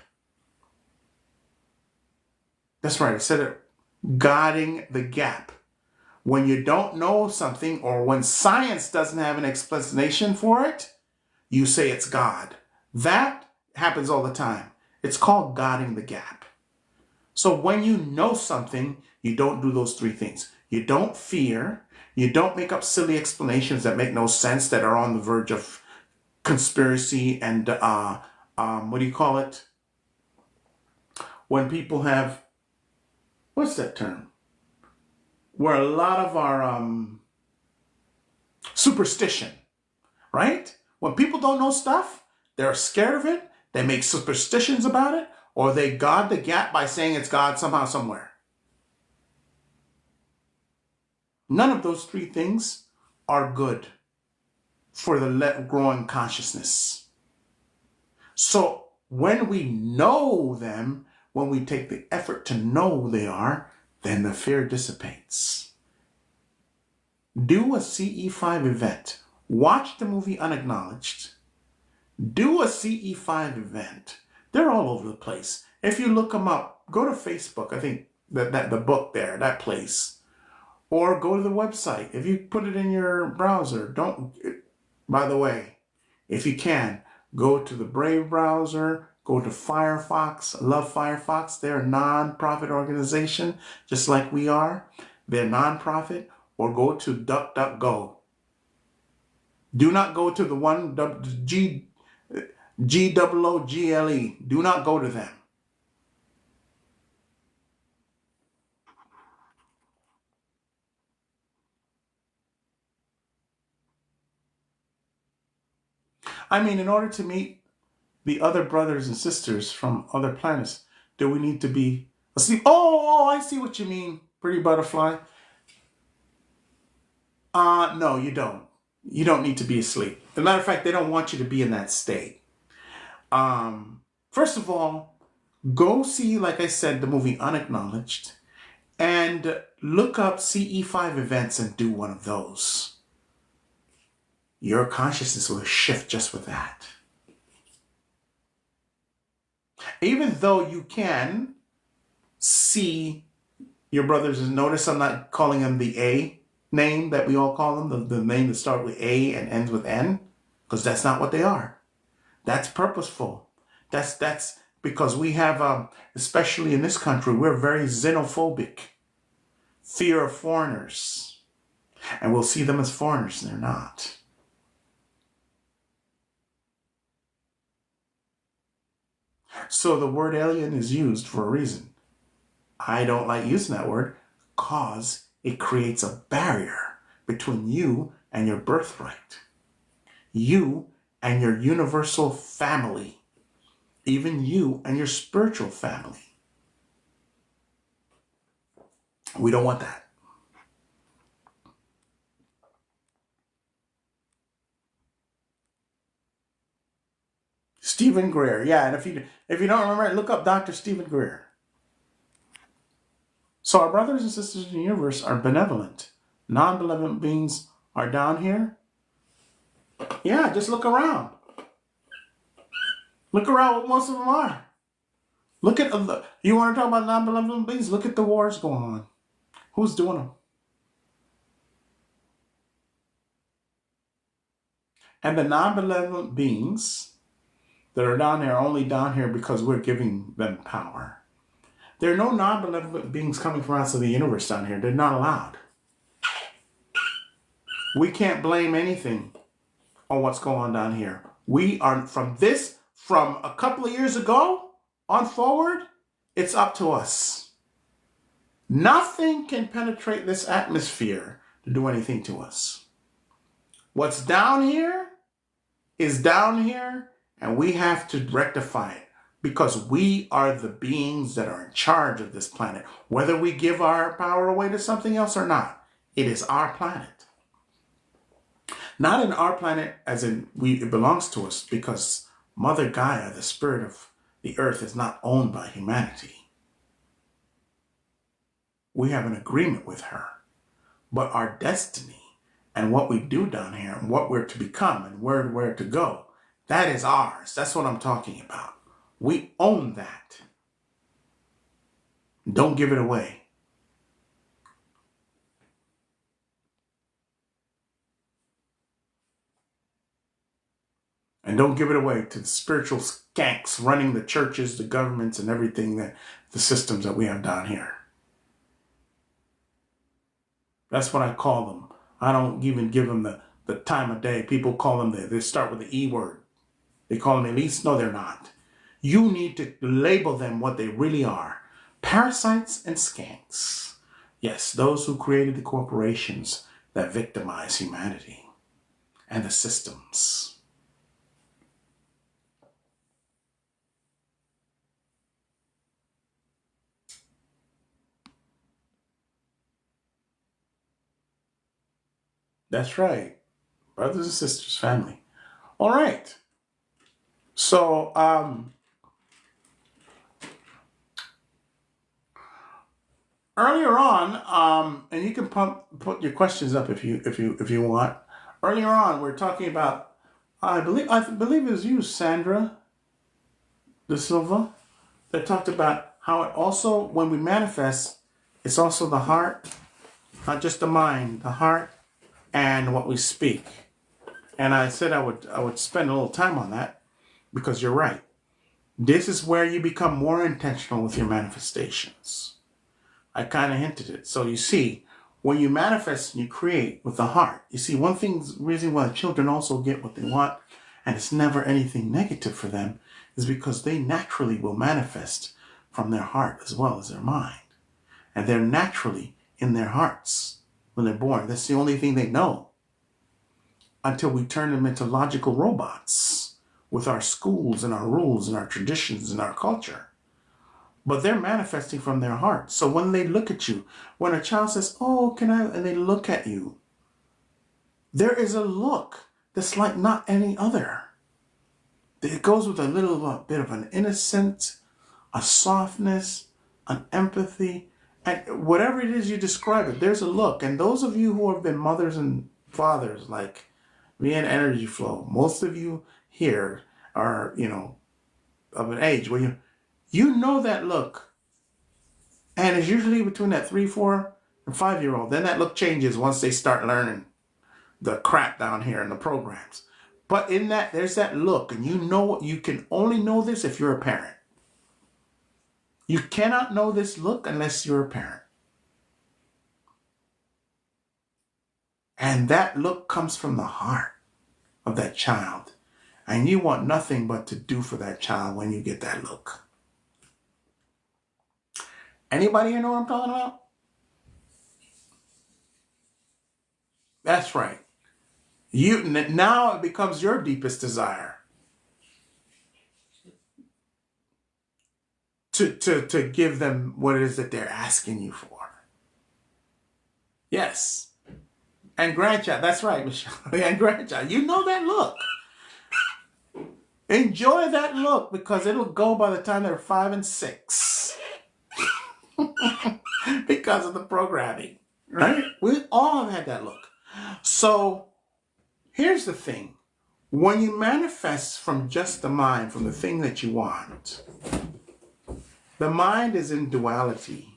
That's right, I said it. Guarding the gap. When you don't know something, or when science doesn't have an explanation for it, you say it's God. That happens all the time. It's called guarding the gap. So when you know something, you don't do those three things. You don't fear. You don't make up silly explanations that make no sense, that are on the verge of conspiracy and, what do you call it? When people have, what's that term? Where a lot of our superstition, right? When people don't know stuff, they're scared of it, they make superstitions about it, or they guard the gap by saying it's God somehow, somewhere. None of those three things are good for the growing consciousness. So when we know them, when we take the effort to know who they are, then the fear dissipates. Do a CE5 event. Watch the movie Unacknowledged. Do a CE5 event. They're all over the place. If you look them up, go to Facebook. I think that the book there, that place. Or go to the website. If you put it in your browser, by the way, if you can, go to the Brave browser, go to Firefox. I love Firefox. They're a non-profit organization, just like we are. They're non-profit. Or go to DuckDuckGo. Do not go to the one Google. Do not go to them. I mean, in order to meet the other brothers and sisters from other planets, do we need to be asleep? Oh, I see what you mean, pretty butterfly. No, you don't. You don't need to be asleep. As a matter of fact, they don't want you to be in that state. First of all, go see, like I said, the movie Unacknowledged, and look up CE5 events and do one of those. Your consciousness will shift just with that. Even though you can see your brothers, and notice I'm not calling them the A name that we all call them, the name that starts with A and ends with N, because that's not what they are. That's purposeful. That's because we have, especially in this country, we're very xenophobic. Fear of foreigners. And we'll see them as foreigners, and they're not. So the word alien is used for a reason. I don't like using that word because it creates a barrier between you and your birthright. You and your universal family. Even you and your spiritual family. We don't want that. Stephen Greer. Yeah, and if you don't remember, look up Dr. Stephen Greer. So our brothers and sisters in the universe are benevolent. Non-benevolent beings are down here. Yeah, just look around. Look around what most of them are. Look at, you want to talk about non-benevolent beings? Look at the wars going on. Who's doing them? And the non-benevolent beings that are down there are only down here because we're giving them power. There are no non-benevolent beings coming from outside the universe down here. They're not allowed. We can't blame anything on what's going on down here. We are from a couple of years ago on forward, it's up to us. Nothing can penetrate this atmosphere to do anything to us. What's down here is down here, and we have to rectify it because we are the beings that are in charge of this planet. Whether we give our power away to something else or not, it is our planet. Not in our planet as in it belongs to us, because Mother Gaia, the spirit of the earth, is not owned by humanity. We have an agreement with her. But our destiny and what we do down here and what we're to become and where to go, that is ours. That's what I'm talking about. We own that. Don't give it away. And don't give it away to the spiritual skanks running the churches, the governments, and everything, the systems that we have down here. That's what I call them. I don't even give them the time of day. People call them, they start with the E word. They call them elites. No, they're not. You need to label them what they really are. Parasites and skanks. Yes, those who created the corporations that victimize humanity and the systems. That's right. Brothers and sisters, family. All right. So, earlier on, and you can put your questions up if you want. Earlier on, we're talking about, I believe it was you, Sandra De Silva, that talked about how it also, when we manifest, it's also the heart, not just the mind, the heart, and what we speak. And I said I would spend a little time on that because you're right. This is where you become more intentional with your manifestations. I kind of hinted it. So you see, when you manifest and you create with the heart, you see, one thing, reason why children also get what they want, and it's never anything negative for them, is because they naturally will manifest from their heart as well as their mind. And they're naturally in their hearts when they're born. That's the only thing they know until we turn them into logical robots with our schools and our rules and our traditions and our culture. But they're manifesting from their heart. So when they look at you, when a child says, "Oh, can I?" and they look at you, there is a look that's like not any other. It goes with a little bit of an innocence, a softness, an empathy, and whatever it is you describe it, there's a look. And those of you who have been mothers and fathers like me and Energy Flow, most of you here are, of an age where you know that look. And it's usually between that 3, 4, and 5-year-old. Then that look changes once they start learning the crap down here in the programs. But in that, there's that look, and you can only know this if you're a parent. You cannot know this look unless you're a parent. And that look comes from the heart of that child. And you want nothing but to do for that child when you get that look. Anybody here know what I'm talking about? That's right. Now it becomes your deepest desire to give them what it is that they're asking you for. Yes. And grandchild, that's right, Michelle. And grandchild, you know that look. Enjoy that look because it'll go by the time they're 5 and 6. Because of the programming, right? We all have had that look. So here's the thing. When you manifest from just the mind, from the thing that you want, the mind is in duality.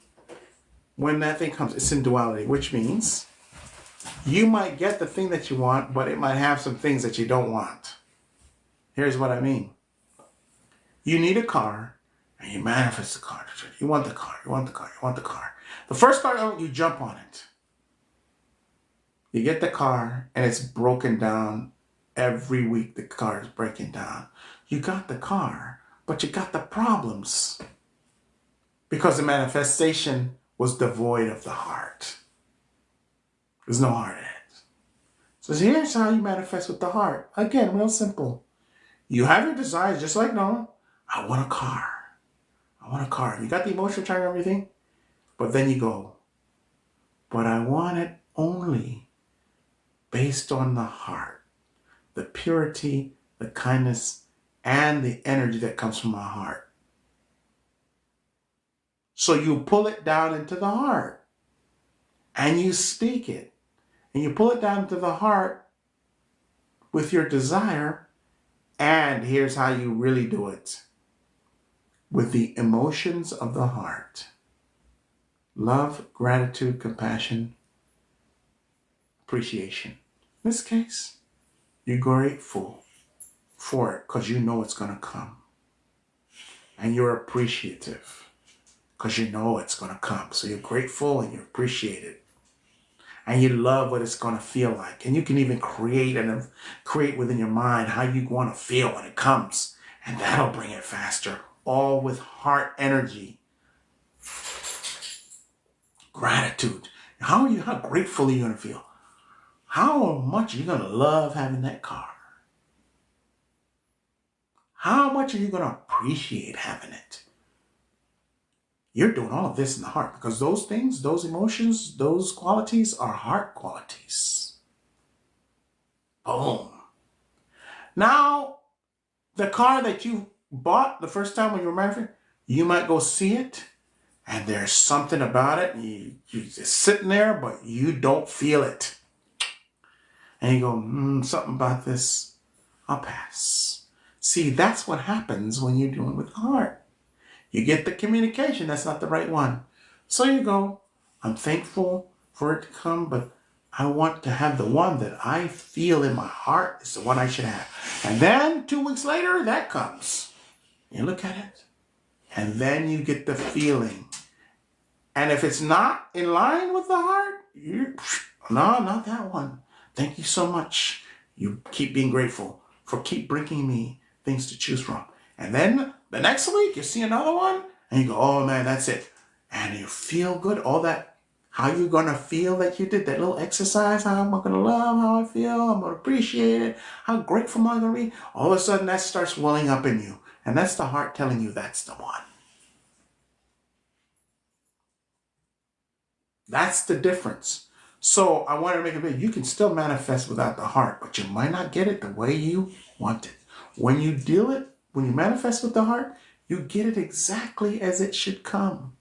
When that thing comes, it's in duality, which means you might get the thing that you want, but it might have some things that you don't want. Here's what I mean. You need a car, and you manifest the car. You want the car, you want the car, you want the car. The first car, you jump on it. You get the car, and it's broken down. Every week the car is breaking down. You got the car, but you got the problems. Because the manifestation was devoid of the heart. There's no heart in it. So here's how you manifest with the heart. Again, real simple. You have your desires just like Noah. I want a car. I want a car. You got the emotional charge and everything. But then you go, but I want it only based on the heart. The purity, the kindness, and the energy that comes from my heart. So you pull it down into the heart. And you speak it. And you pull it down into the heart with your desire. And here's how you really do it. With the emotions of the heart. Love, gratitude, compassion, appreciation. In this case, you're grateful for it because you know it's going to come. And you're appreciative because you know it's going to come. So you're grateful and you appreciate it. And you love what it's going to feel like. And you can even create within your mind how you want to feel when it comes. And that'll bring it faster. All with heart energy. Gratitude. How grateful are you going to feel? How much are you going to love having that car? How much are you going to appreciate having it? You're doing all of this in the heart because those things, those emotions, those qualities are heart qualities. Boom. Now, The car that you bought the first time when you were married, you might go see it, and there's something about it. You're just sitting there, but you don't feel it. And you go, something about this, I'll pass. See, that's what happens when you're doing with the heart. You get the communication, that's not the right one. So you go, I'm thankful for it to come, but I want to have the one that I feel in my heart is the one I should have. And then 2 weeks later, that comes. You look at it, and then you get the feeling. And if it's not in line with the heart, no, not that one. Thank you so much. You keep being grateful for keep bringing me things to choose from. And then the next week, you see another one, and you go, oh man, that's it. And you feel good, all that. How you gonna feel that you did that little exercise? How am I gonna love how I feel? I'm gonna appreciate it. How grateful am I gonna be? All of a sudden that starts welling up in you. And that's the heart telling you that's the one. That's the difference. So I wanted to make it big. You can still manifest without the heart, but you might not get it the way you want it. When you manifest with the heart, you get it exactly as it should come.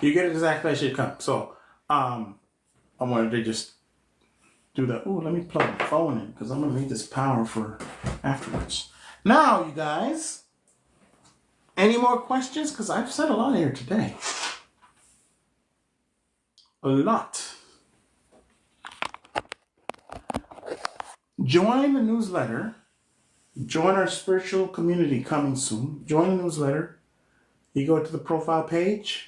You get it exactly as it should come. So I wanted to just do that. Oh, let me plug the phone in because I'm going to need this power for afterwards. Now, you guys, any more questions? Because I've said a lot here today. A lot. Join the newsletter. Join our spiritual community coming soon. Join the newsletter. You go to the profile page.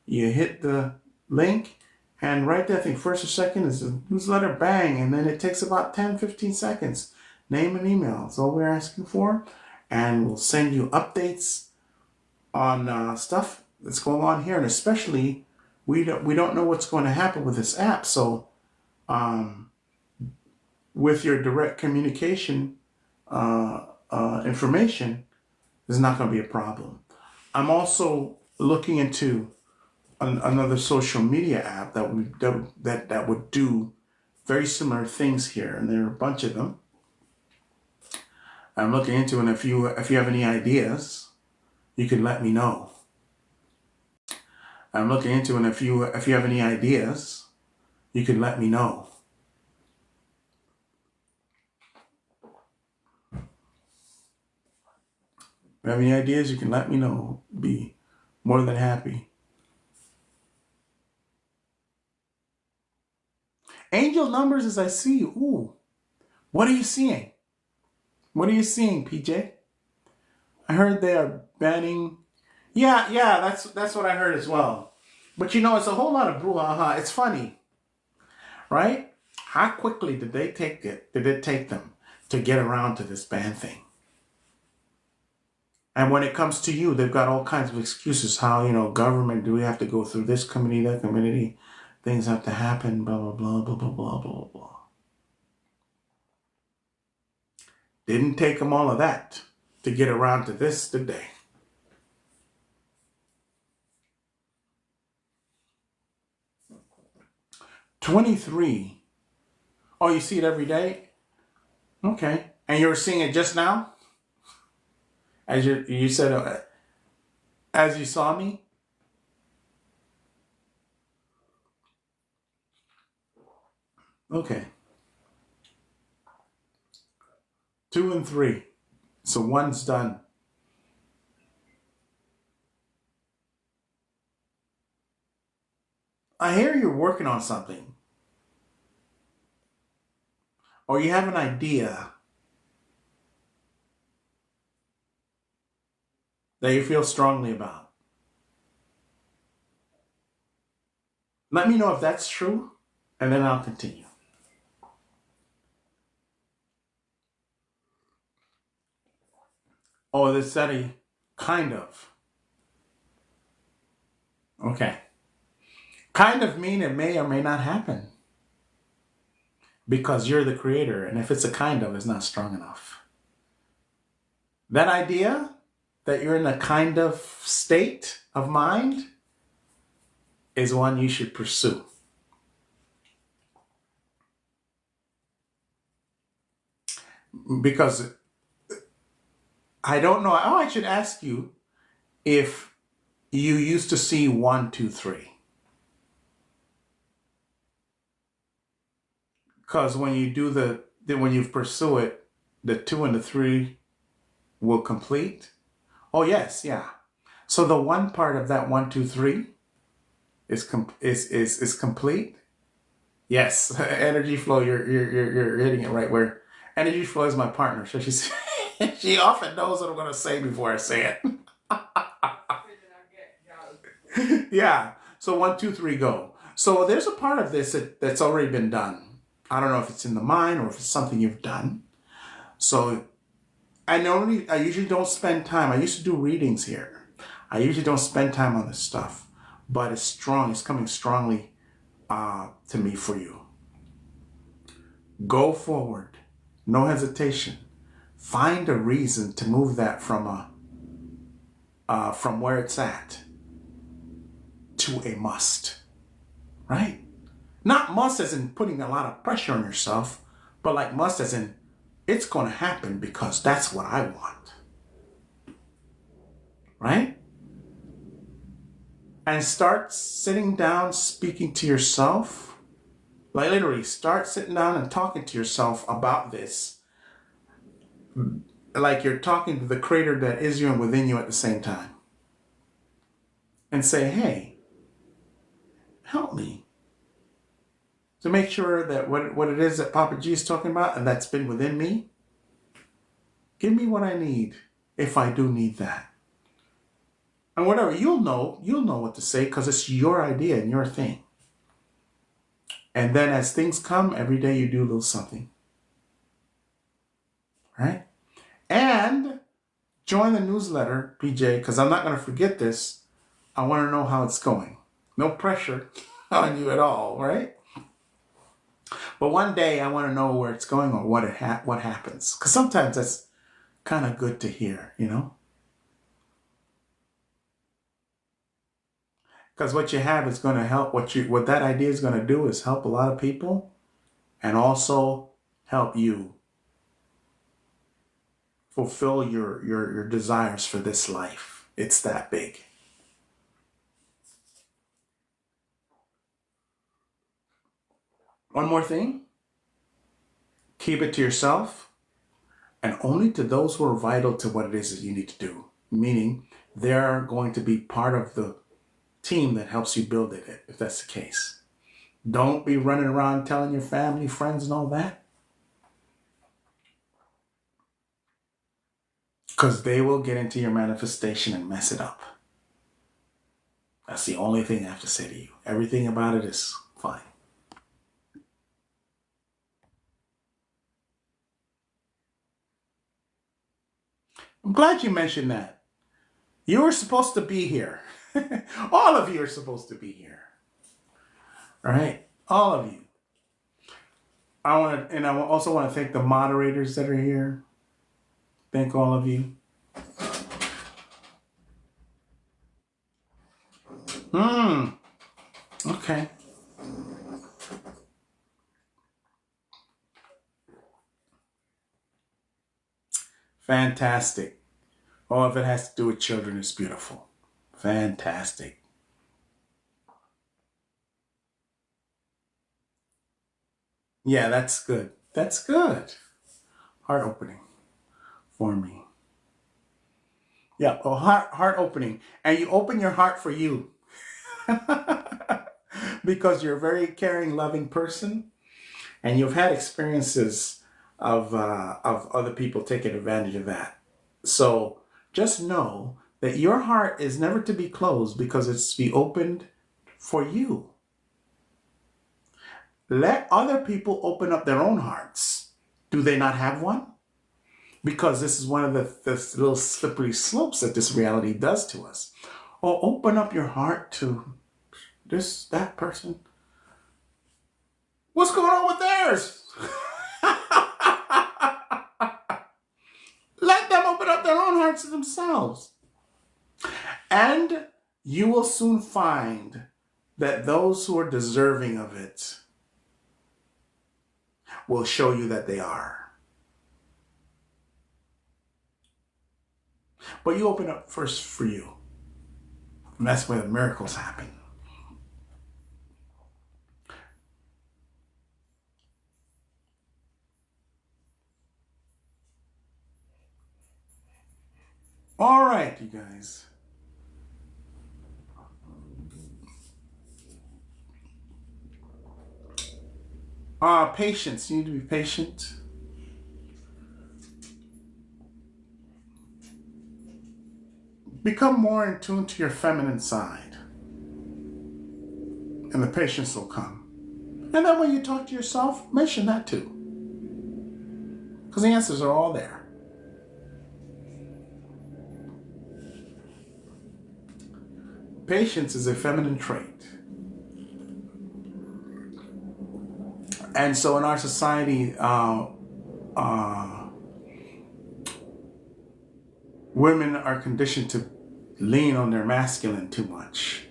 You hit the link. And right there, I think first or second is the newsletter. Bang. And then it takes about 10, 15 seconds. Name and email. That's all we're asking for. And we'll send you updates on stuff that's going on here. And especially, we don't know what's going to happen with this app. So with your direct communication information, there's not going to be a problem. I'm also looking into another social media app that would do very similar things here, and there are a bunch of them. I'm looking into, and if you have any ideas, you can let me know. I'm looking into, and if you have any ideas, you can let me know. If you have any ideas, you can let me know. Be more than happy. Angel numbers as I see you. Ooh. What are you seeing? What are you seeing, PJ? I heard they are banning. Yeah, that's what I heard as well. But it's a whole lot of brouhaha. It's funny, right? How quickly did they take it? Did it take them to get around to this ban thing? And when it comes to you, they've got all kinds of excuses. How, government, do we have to go through this committee, that committee? Things have to happen, blah, blah, blah, blah, blah, blah, blah, blah. Didn't take them all of that to get around to this today. $23. Oh, you see it every day? Okay. And you were seeing it just now? As you said, as you saw me? Okay. 2 and 3. So 1's done. I hear you're working on something. Or you have an idea that you feel strongly about. Let me know if that's true, and then I'll continue. Oh, this study, kind of. Okay. Kind of mean it may or may not happen because you're the creator. And if it's a kind of, it's not strong enough. That idea that you're in a kind of state of mind is one you should pursue. Because I don't know. Oh, I should ask you if you used to see 1, 2, 3. Because when you do when you pursue it, the 2 and the 3 will complete. Oh yes, yeah. So the one part of that 1, 2, 3 is complete. Yes, energy flow. You're hitting it right where energy flow is my partner. So she often knows what I'm gonna say before I say it. Yeah. So 1, 2, 3, go. So there's a part of this that's already been done. I don't know if it's in the mind or if it's something you've done. So I usually don't spend time. I used to do readings here. I usually don't spend time on this stuff, but it's strong. It's coming strongly to me for you. Go forward. No hesitation. Find a reason to move that from where it's at to a must, right? Not must as in putting a lot of pressure on yourself, but like must as in it's going to happen because that's what I want, right? And start sitting down, speaking to yourself. Like literally start sitting down and talking to yourself about this. Like you're talking to the creator that is you and within you at the same time. And say, hey, help me to make sure that what it is that Papa G is talking about and that's been within me, give me what I need if I do need that. And whatever, you'll know what to say because it's your idea and your thing. And then as things come, every day you do a little something. Right? And join the newsletter, PJ, because I'm not going to forget this. I want to know how it's going. No pressure on you at all, right? But one day I want to know where it's going or what happens. Because sometimes that's kind of good to hear, you know? Because what you have is going to help. What that idea is going to do is help a lot of people and also help you fulfill your desires for this life. It's that big. One more thing. Keep it to yourself and only to those who are vital to what it is that you need to do. Meaning they're going to be part of the team that helps you build it, if that's the case. Don't be running around telling your family, friends, and all that. Because they will get into your manifestation and mess it up. That's the only thing I have to say to you. Everything about it is fine. I'm glad you mentioned that. You were supposed to be here. All of you are supposed to be here. All right? All of you. I also want to thank the moderators that are here. Thank all of you. Okay. Fantastic. Oh, if it has to do with children, it's beautiful. Fantastic. Yeah, that's good. That's good. Heart opening for me. Yeah, well, heart opening. And you open your heart for you. Because you're a very caring, loving person. And you've had experiences of other people taking advantage of that. So just know that your heart is never to be closed because it's to be opened for you. Let other people open up their own hearts. Do they not have one? Because this is one of the little slippery slopes that this reality does to us. Or open up your heart to that person. What's going on with theirs? Let them open up their own hearts to themselves. And you will soon find that those who are deserving of it will show you that they are. But you open up first for you. And that's where the miracles happen. All right, you guys. Patience. You need to be patient. Become more in tune to your feminine side. And the patience will come. And then when you talk to yourself, mention that too. Because the answers are all there. Patience is a feminine trait. And so in our society, women are conditioned to lean on their masculine too much.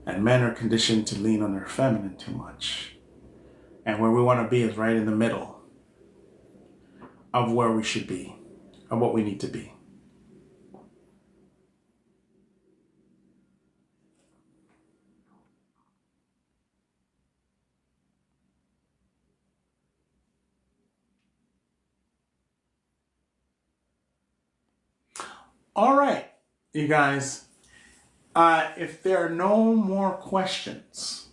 And men are conditioned to lean on their feminine too much. And where we want to be is right in the middle of where we should be, of what we need to be. All right, you guys, if there are no more questions,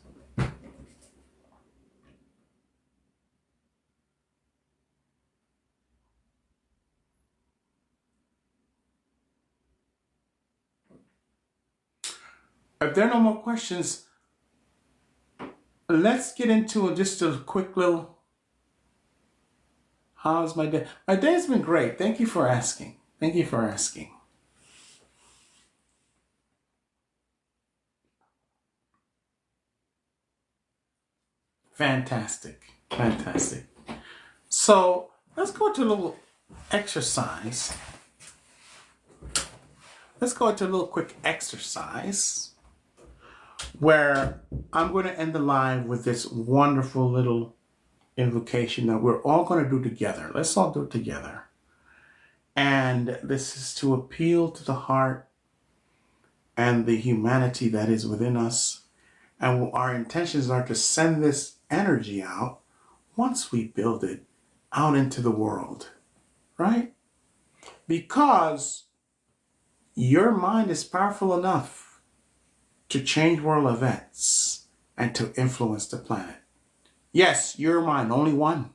let's get into just a quick little, how's my day? My day's been great. Thank you for asking. Thank you for asking. Fantastic. Fantastic. So let's go to a little exercise. Let's go into a little quick exercise where I'm going to end the live with this wonderful little invocation that we're all going to do together. Let's all do it together. And this is to appeal to the heart and the humanity that is within us. And our intentions are to send this energy out once we build it out into the world, right? Because your mind is powerful enough to change world events and to influence the planet. Yes, your mind, only one.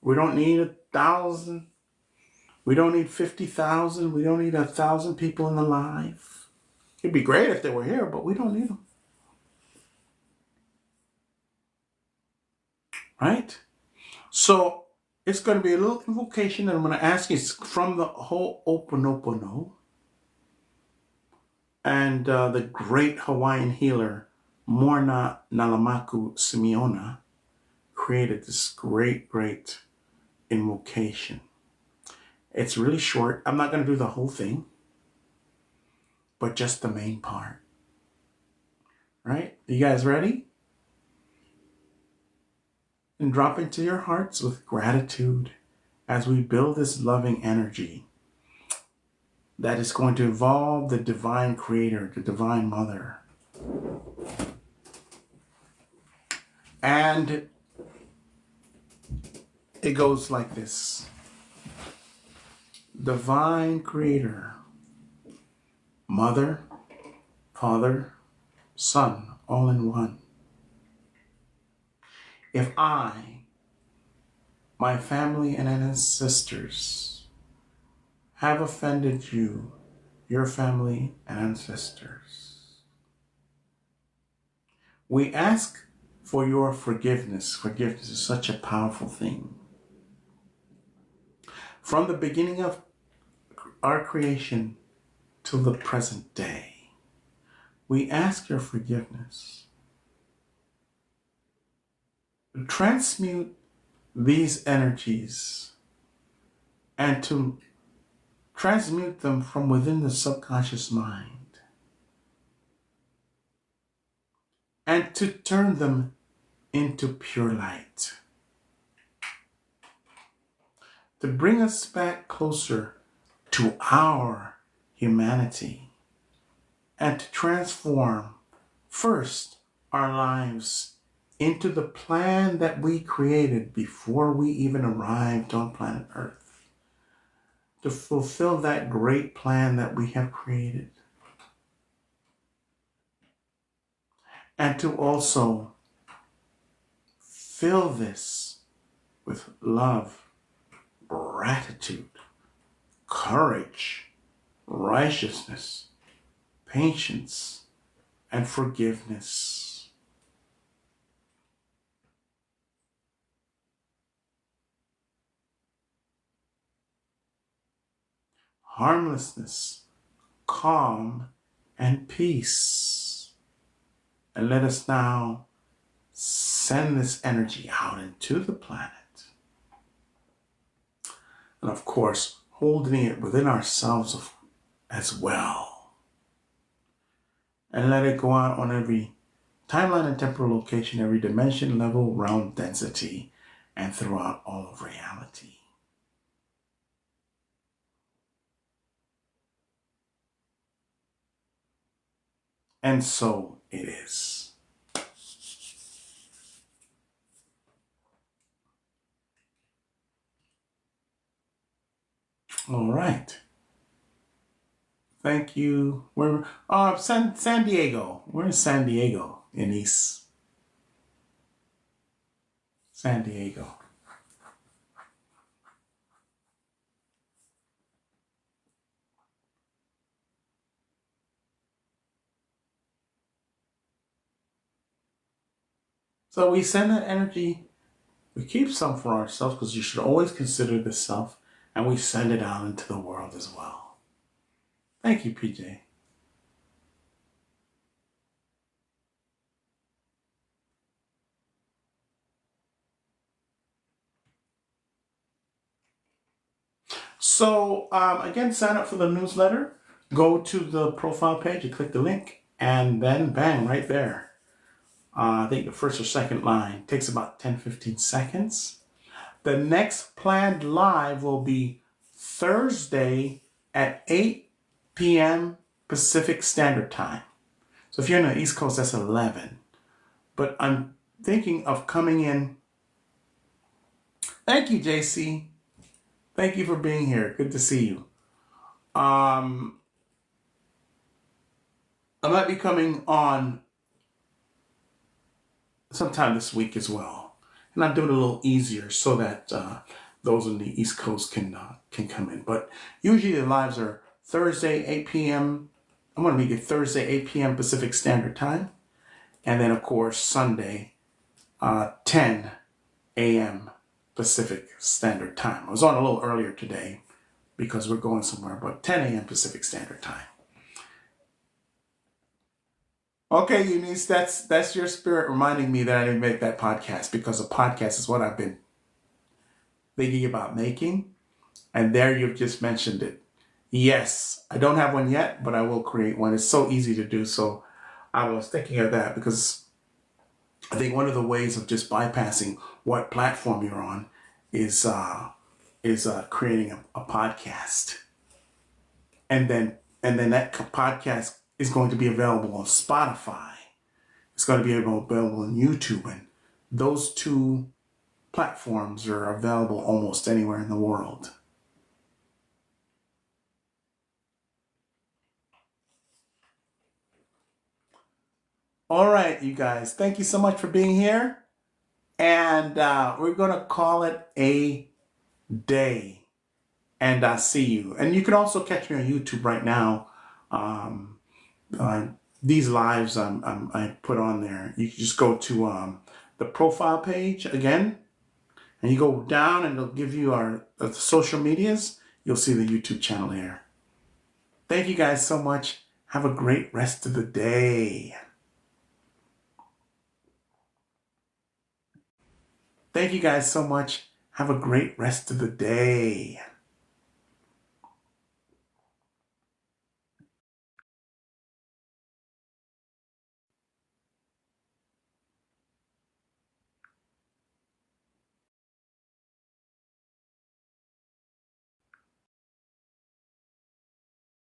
We don't need 1,000. We don't need 50,000. We don't need 1,000 people in the live. It'd be great if they were here, but we don't need them. Right? So it's going to be a little invocation that I'm going to ask you. It's from the Ho'oponopono. And the great Hawaiian healer, Morna Nalamaku Simeona, created this great invocation. It's really short. I'm not going to do the whole thing, but just the main part. Right? You guys ready? And drop into your hearts with gratitude as we build this loving energy that is going to involve the divine creator, the divine mother. And it goes like this. Divine creator, mother, father, son, all in one. If I, my family and ancestors, have offended you, your family and ancestors, we ask for your forgiveness. Forgiveness is such a powerful thing. From the beginning of our creation till the present day, we ask your forgiveness. Transmute these energies and to transmute them from within the subconscious mind and to turn them into pure light. To bring us back closer to our humanity and to transform first our lives into the plan that we created before we even arrived on planet Earth. To fulfill that great plan that we have created. And to also fill this with love, gratitude, courage, righteousness, patience, and forgiveness. Harmlessness, calm, and peace. And let us now send this energy out into the planet. And of course, holding it within ourselves as well. And let it go out on every timeline and temporal location, every dimension, level, realm, density, and throughout all of reality. And so it is. All right. Thank you. We're San Diego. We're in San Diego, Eunice. San Diego. So we send that energy. We keep some for ourselves because you should always consider the self, and we send it out into the world as well. Thank you, PJ. So again, sign up for the newsletter. Go to the profile page and click the link, and then bang, right there. I think the first or second line takes about 10-15 seconds. The next planned live will be Thursday at 8 p.m. Pacific Standard Time. So if you're in the East Coast, that's 11. But I'm thinking of coming in. Thank you, JC. Thank you for being here. Good to see you. I might be coming on sometime this week as well. And I'll do it a little easier so that those on the East Coast can come in. But usually the lives are Thursday, 8 p.m. I'm going to make it Thursday, 8 p.m. Pacific Standard Time. And then, of course, Sunday, 10 a.m. Pacific Standard Time. I was on a little earlier today because we're going somewhere, but 10 a.m. Pacific Standard Time. Okay, Eunice, that's your spirit reminding me that I didn't make that podcast, because a podcast is what I've been thinking about making. And there you've just mentioned it. Yes, I don't have one yet, but I will create one. It's so easy to do. So I was thinking of that because I think one of the ways of just bypassing what platform you're on is creating a podcast. And then that podcast is going to be available on Spotify. It's going to be available on YouTube, and those two platforms are available almost anywhere in the world. All right, you guys, thank you so much for being here. And we're going to call it a day. And I see you. And you can also catch me on YouTube right now. These lives I put on there. You can just go to the profile page again, and you go down and it'll give you our social medias. You'll see the YouTube channel here. Thank you guys so much. Have a great rest of the day. Thank you guys so much. Have a great rest of the day.